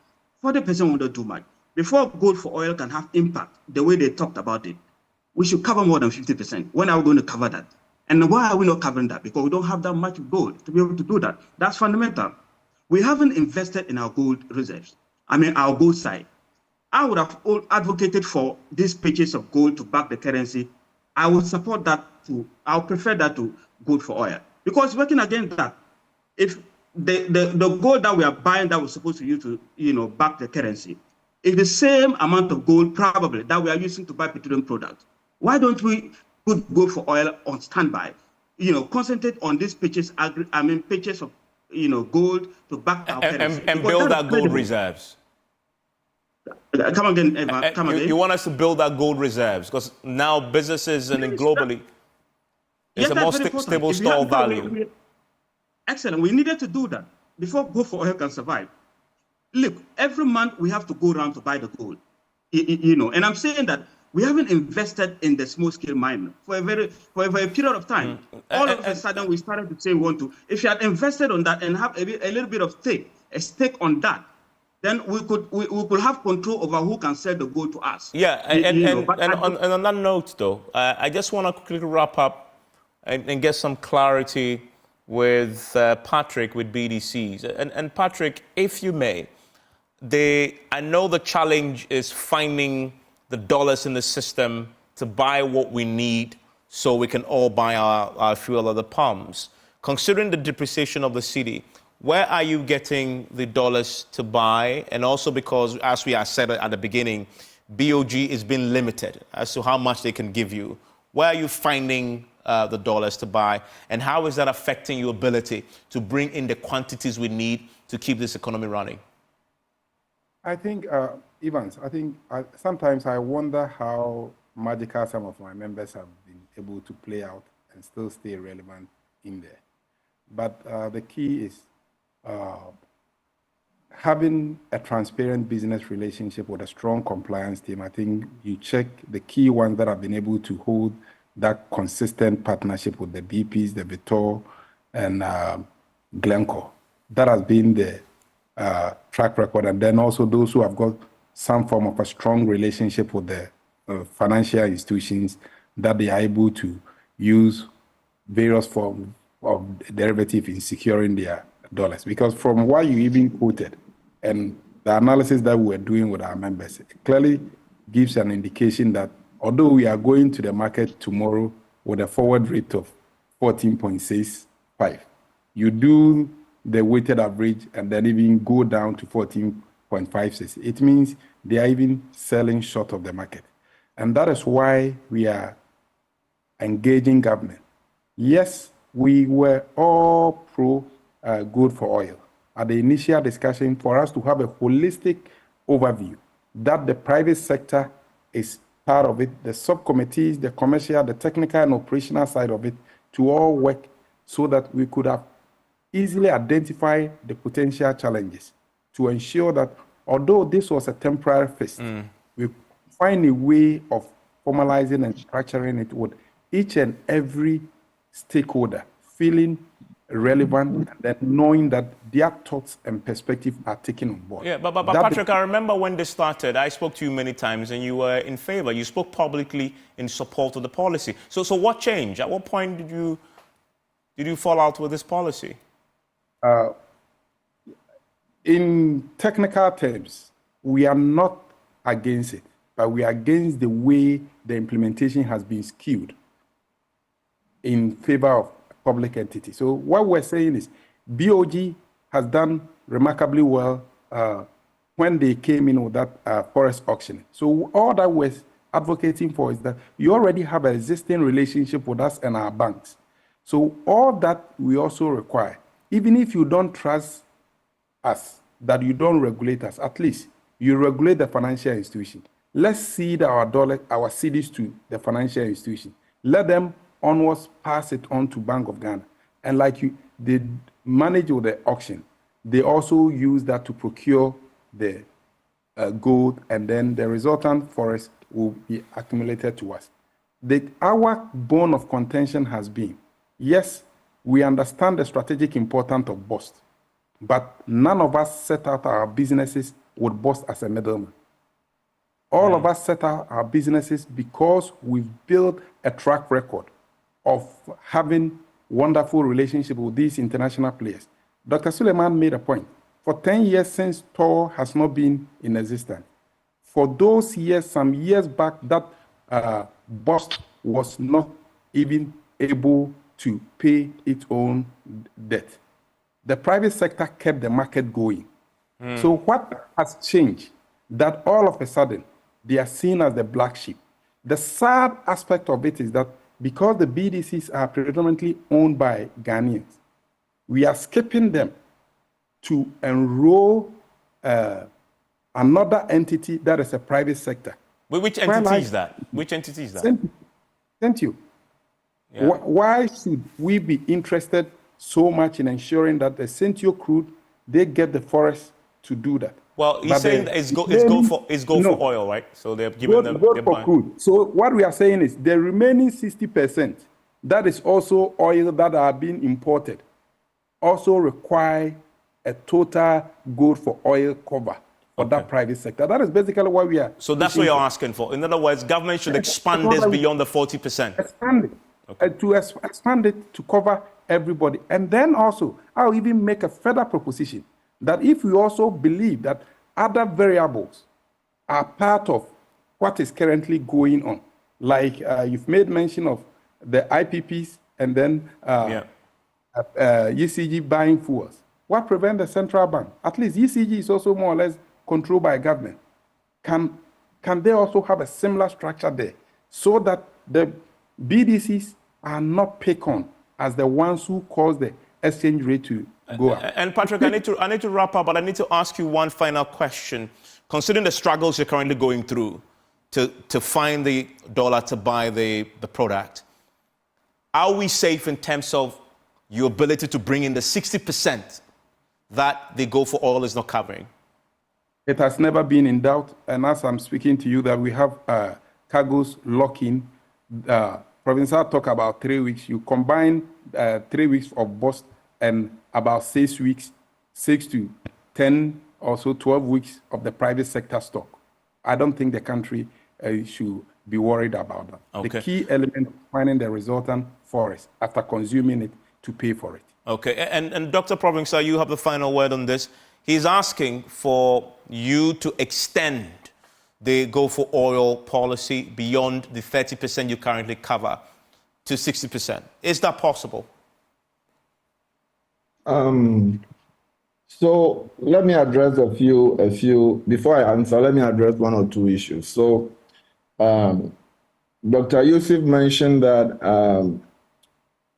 40% will not do much. Before gold for oil can have impact the way they talked about it, we should cover more than 50%. When are we going to cover that? And why are we not covering that? Because we don't have that much gold to be able to do that. That's fundamental. We haven't invested in our gold reserves. Our gold side. I would have advocated for these purchase of gold to back the currency. I would support that I would prefer that to gold for oil. Because working against that, if the gold that we are buying that we're supposed to use to back the currency is the same amount of gold probably that we are using to buy petroleum products, why don't we put gold for oil on standby? Concentrate on this purchase of gold to back our currency. And build our gold reserves. Come again, Eva. Come again. You want us to build our gold reserves because now businesses and globally it's a more stable store of value. Excellent. We needed to do that before gold for oil can survive. Look, every month we have to go around to buy the gold. And I'm saying that we haven't invested in the small-scale mining for a period of time. All of a sudden, we started to say we want to. If you had invested on that and have a little bit of stake on that, then we could have control over who can sell the gold to us. Yeah, and on that note, though, I just want to quickly wrap up and get some clarity with Patrick with BDCs. And Patrick, if you may, I know the challenge is finding the dollars in the system to buy what we need so we can all buy our fuel at the pumps. Considering the depreciation of the cedi, where are you getting the dollars to buy? And also because, as we have said at the beginning, BOG is being limited as to how much they can give you. Where are you finding the dollars to buy? And how is that affecting your ability to bring in the quantities we need to keep this economy running? I think, Evans, sometimes I wonder how magical some of my members have been able to play out and still stay relevant in there. But the key is having a transparent business relationship with a strong compliance team. I think you check the key ones that have been able to hold that consistent partnership with the BPs, the Vitol, and Glencore. That has been the track record. And then also those who have got some form of a strong relationship with the financial institutions that they are able to use various forms of derivative in securing their dollars. Because from what you even quoted and the analysis that we were doing with our members, it clearly gives an indication that although we are going to the market tomorrow with a forward rate of 14.65, you do the weighted average and then even go down to 14.56. It means they are even selling short of the market. And that is why we are engaging government. Yes, we were all pro gold for oil. At the initial discussion, for us to have a holistic overview that the private sector is part of it, the subcommittees, the commercial, the technical and operational side of it, to all work so that we could have easily identify the potential challenges to ensure that although this was a temporary fix, we find a way of formalizing and structuring it with each and every stakeholder feeling relevant and then knowing that their thoughts and perspectives are taken on board. Yeah, but Patrick, I remember when this started, I spoke to you many times and you were in favor. You spoke publicly in support of the policy. So what changed? At what point did you fall out with this policy? In technical terms, we are not against it, but we are against the way the implementation has been skewed in favor of public entities. So what we're saying is BOG has done remarkably well when they came in with that forest auction. So all that we're advocating for is that you already have an existing relationship with us and our banks. So all that we also require, even if you don't trust us, that you don't regulate us, at least you regulate the financial institution. Let's cede our cedis to the financial institution. Let them onwards pass it on to Bank of Ghana. And they manage with the auction. They also use that to procure the gold, and then the resultant forest will be accumulated to us. Our bone of contention has been, yes, we understand the strategic importance of BOST, but none of us set out our businesses with BOST as a middleman. All of us set out our businesses because we've built a track record of having wonderful relationship with these international players. Dr. Suleiman made a point. For 10 years since TOR has not been in existence, for those years, some years back, that BOST was not even able to pay its own debt. The private sector kept the market going. So what has changed? That all of a sudden, they are seen as the black sheep. The sad aspect of it is that because the BDCs are predominantly owned by Ghanaians, we are skipping them to enroll another entity that is a private sector. Which entity is that? Which entity is that? Thank you. Yeah. Why should we be interested so much in ensuring that the Sentio crude, they get the forest to do that? Well, he's saying that it's go for oil, right? So they're giving them for crude. So what we are saying is the remaining 60%, that is also oil that are being imported, also require a total gold for oil cover for that private sector. That is basically what we are. So that's what you're asking for. In other words, government should expand this beyond the 40%. Expand it. To expand it to cover everybody. And then also, I'll even make a further proposition that if we also believe that other variables are part of what is currently going on, like you've made mention of the IPPs and then ECG buying fuels. What prevents the central bank? At least ECG is also more or less controlled by government. Can they also have a similar structure there so that the BDCs are not picked on as the ones who cause the exchange rate to go up? And Patrick, I need to wrap up, but I need to ask you one final question. Considering the struggles you're currently going through to find the dollar to buy the product, are we safe in terms of your ability to bring in the 60% that the go for oil is not covering? It has never been in doubt. And as I'm speaking to you, that we have cargoes lock-in. Provencal talk about 3 weeks. You combine 3 weeks of BOST and about 6 weeks, 6 to 10, also 12 weeks of the private sector stock. I don't think the country should be worried about that. Okay. The key element is finding the resultant forest after consuming it to pay for it. Okay, and Dr. Provencal, you have the final word on this. He's asking for you to extend the go for oil policy beyond the 30% you currently cover to 60%. Is that possible? So let me address a few, before I answer, let me address one or two issues. So Dr. Yusuf mentioned that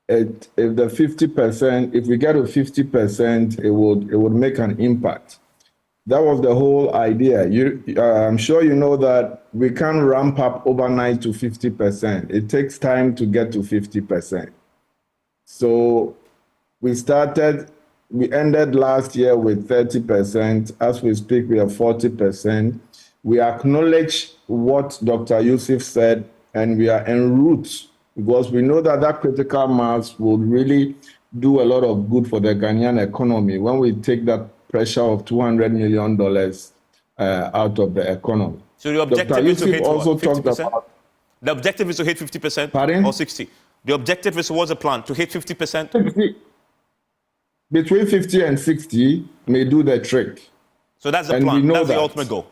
if the 50%, if we get to 50%, it would make an impact. That was the whole idea. I'm sure you know that we can't ramp up overnight to 50%. It takes time to get to 50%. So we ended last year with 30%. As we speak, we have 40%. We acknowledge what Dr. Yusuf said, and we are en route because we know that critical mass will really do a lot of good for the Ghanaian economy when we take that pressure of $200 million out of the economy. So the objective is to hit also 50%? The objective is to hit 50% Pardon? Or 60%? The objective is, what's the plan? To hit 50%? between 50 and 60 may do the trick. So that's the And plan. we know That's the that. ultimate goal.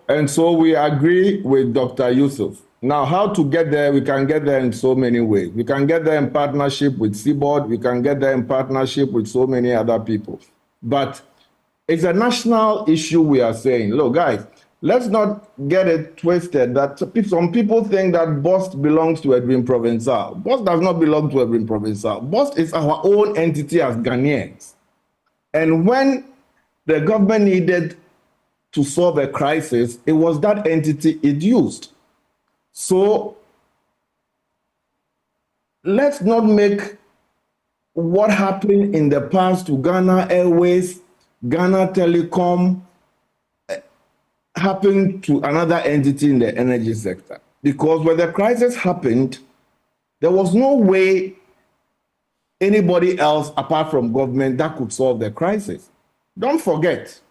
And so we agree with Dr. Yusuf. Now, how to get there? We can get there in so many ways. We can get there in partnership with Seaboard. We can get there in partnership with so many other people. But it's a national issue we are saying. Look, guys, let's not get it twisted that some people think that BOST belongs to Edwin Provencal. BOST does not belong to Edwin Provencal. BOST is our own entity as Ghanaians. And when the government needed to solve a crisis, it was that entity it used. So let's not make what happened in the past to Ghana Airways, Ghana Telecom, happen to another entity in the energy sector. Because when the crisis happened, there was no way anybody else apart from government that could solve the crisis. Don't forget,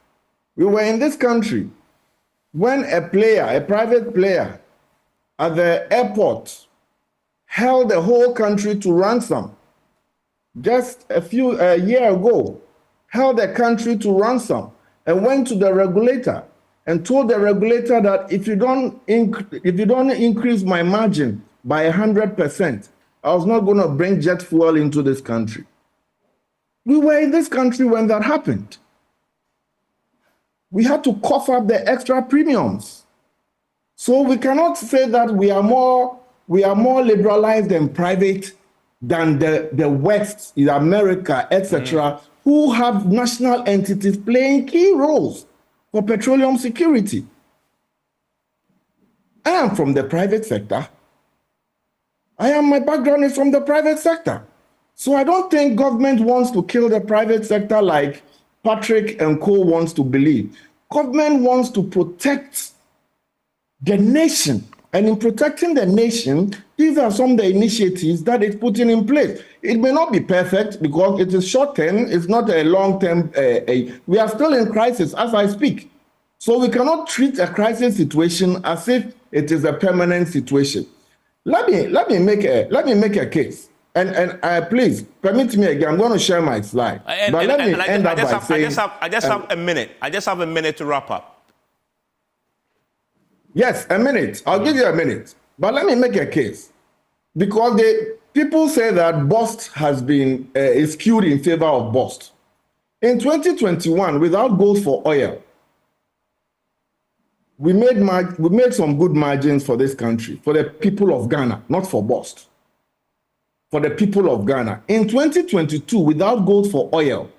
we were in this country when a private player at the airport held the whole country to ransom. Just a year ago, held the country to ransom and went to the regulator and told the regulator that if you don't increase my margin by 100%, I was not going to bring jet fuel into this country. We were in this country when that happened. We had to cough up the extra premiums. So we cannot say that we are more liberalized and private than the West, in America, etc., who have national entities playing key roles for petroleum security. I am from the private sector. My background is from the private sector. So I don't think government wants to kill the private sector like Patrick and Co wants to believe. Government wants to protect the nation. And in protecting the nation, these are some of the initiatives that it's putting in place. It may not be perfect because it is short term, it's not a long term. We are still in crisis as I speak. So we cannot treat a crisis situation as if it is a permanent situation. Let me make a case. And please permit me again. I'm going to share my slide. I just have a minute. I just have a minute to wrap up. Yes, a minute. I'll give you a minute. But let me make a case. Because people say that BOST has been skewed in favor of BOST. In 2021, without gold for oil, we made some good margins for this country, for the people of Ghana, not for BOST. For the people of Ghana. In 2022, without gold for oil,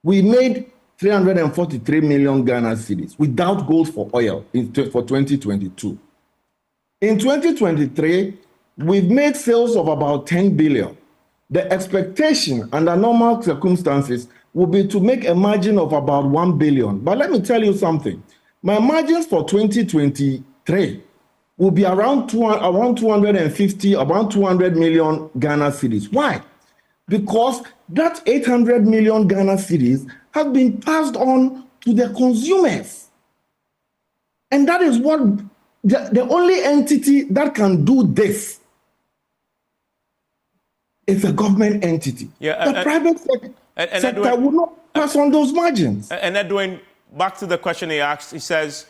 we made 343 million Ghana cedis without gold for oil for 2022. In 2023, we've made sales of about 10 billion. The expectation under normal circumstances would be to make a margin of about 1 billion. But let me tell you something. My margins for 2023 will be around 250, around 200 million Ghana cedis. Why? Because that 800 million Ghana cedis have been passed on to the consumers. And that is what the only entity that can do this is a government entity. The private sector will not pass on those margins. And Edwin, back to the question he asked, he says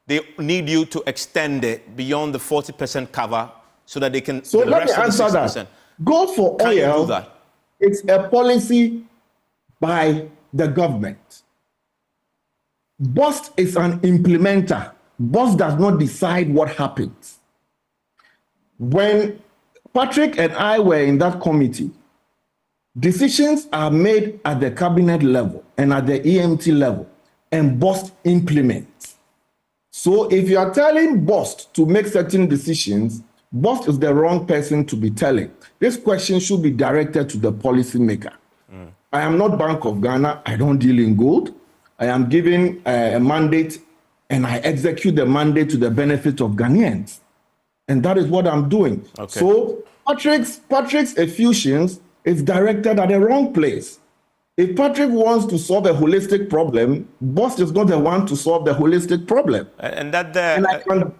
they need you to extend it beyond the 40% cover so that they can. So let me answer that. Gold for oil, it's a policy by the government. BOST is an implementer. BOST does not decide what happens. When Patrick and I were in that committee, decisions are made at the cabinet level and at the EMT level, and BOST implements. So if you are telling BOST to make certain decisions, BOST is the wrong person to be telling. This question should be directed to the policymaker. I am not Bank of Ghana. I don't deal in gold. I am given a mandate and I execute the mandate to the benefit of Ghanaians. And that is what I'm doing. Okay. So Patrick's effusions is directed at the wrong place. If Patrick wants to solve a holistic problem, Boss is not the one to solve the holistic problem. And that And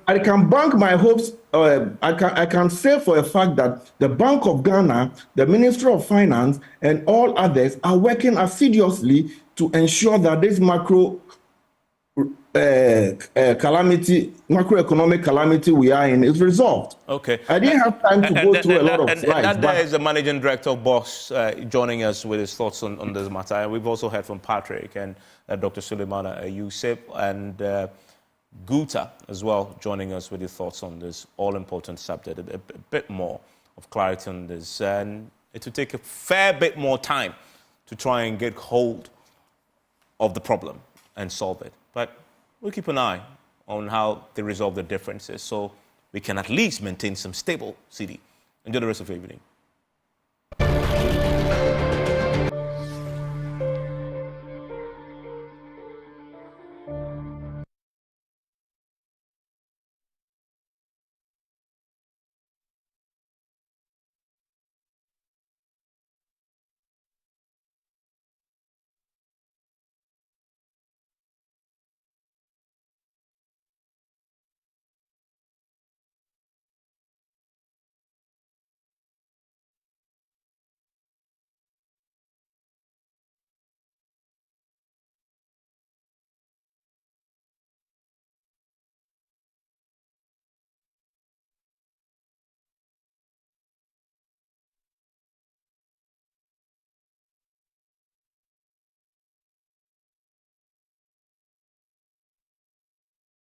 I can bank my hopes. I can say for a fact that the Bank of Ghana, the Ministry of Finance, and all others are working assiduously to ensure that this macroeconomic calamity we are in is resolved. Okay. I didn't have time to go through a lot of slides. And there is the managing director of BOSS joining us with his thoughts on this matter. And we've also heard from Patrick and Dr. Suleimana Yusuf and Guta as well joining us with his thoughts on this all-important subject. A bit more of clarity on this. And it will take a fair bit more time to try and get hold of the problem and solve it. But we'll keep an eye on how they resolve the differences so we can at least maintain some stable Cedi. Enjoy the rest of your evening.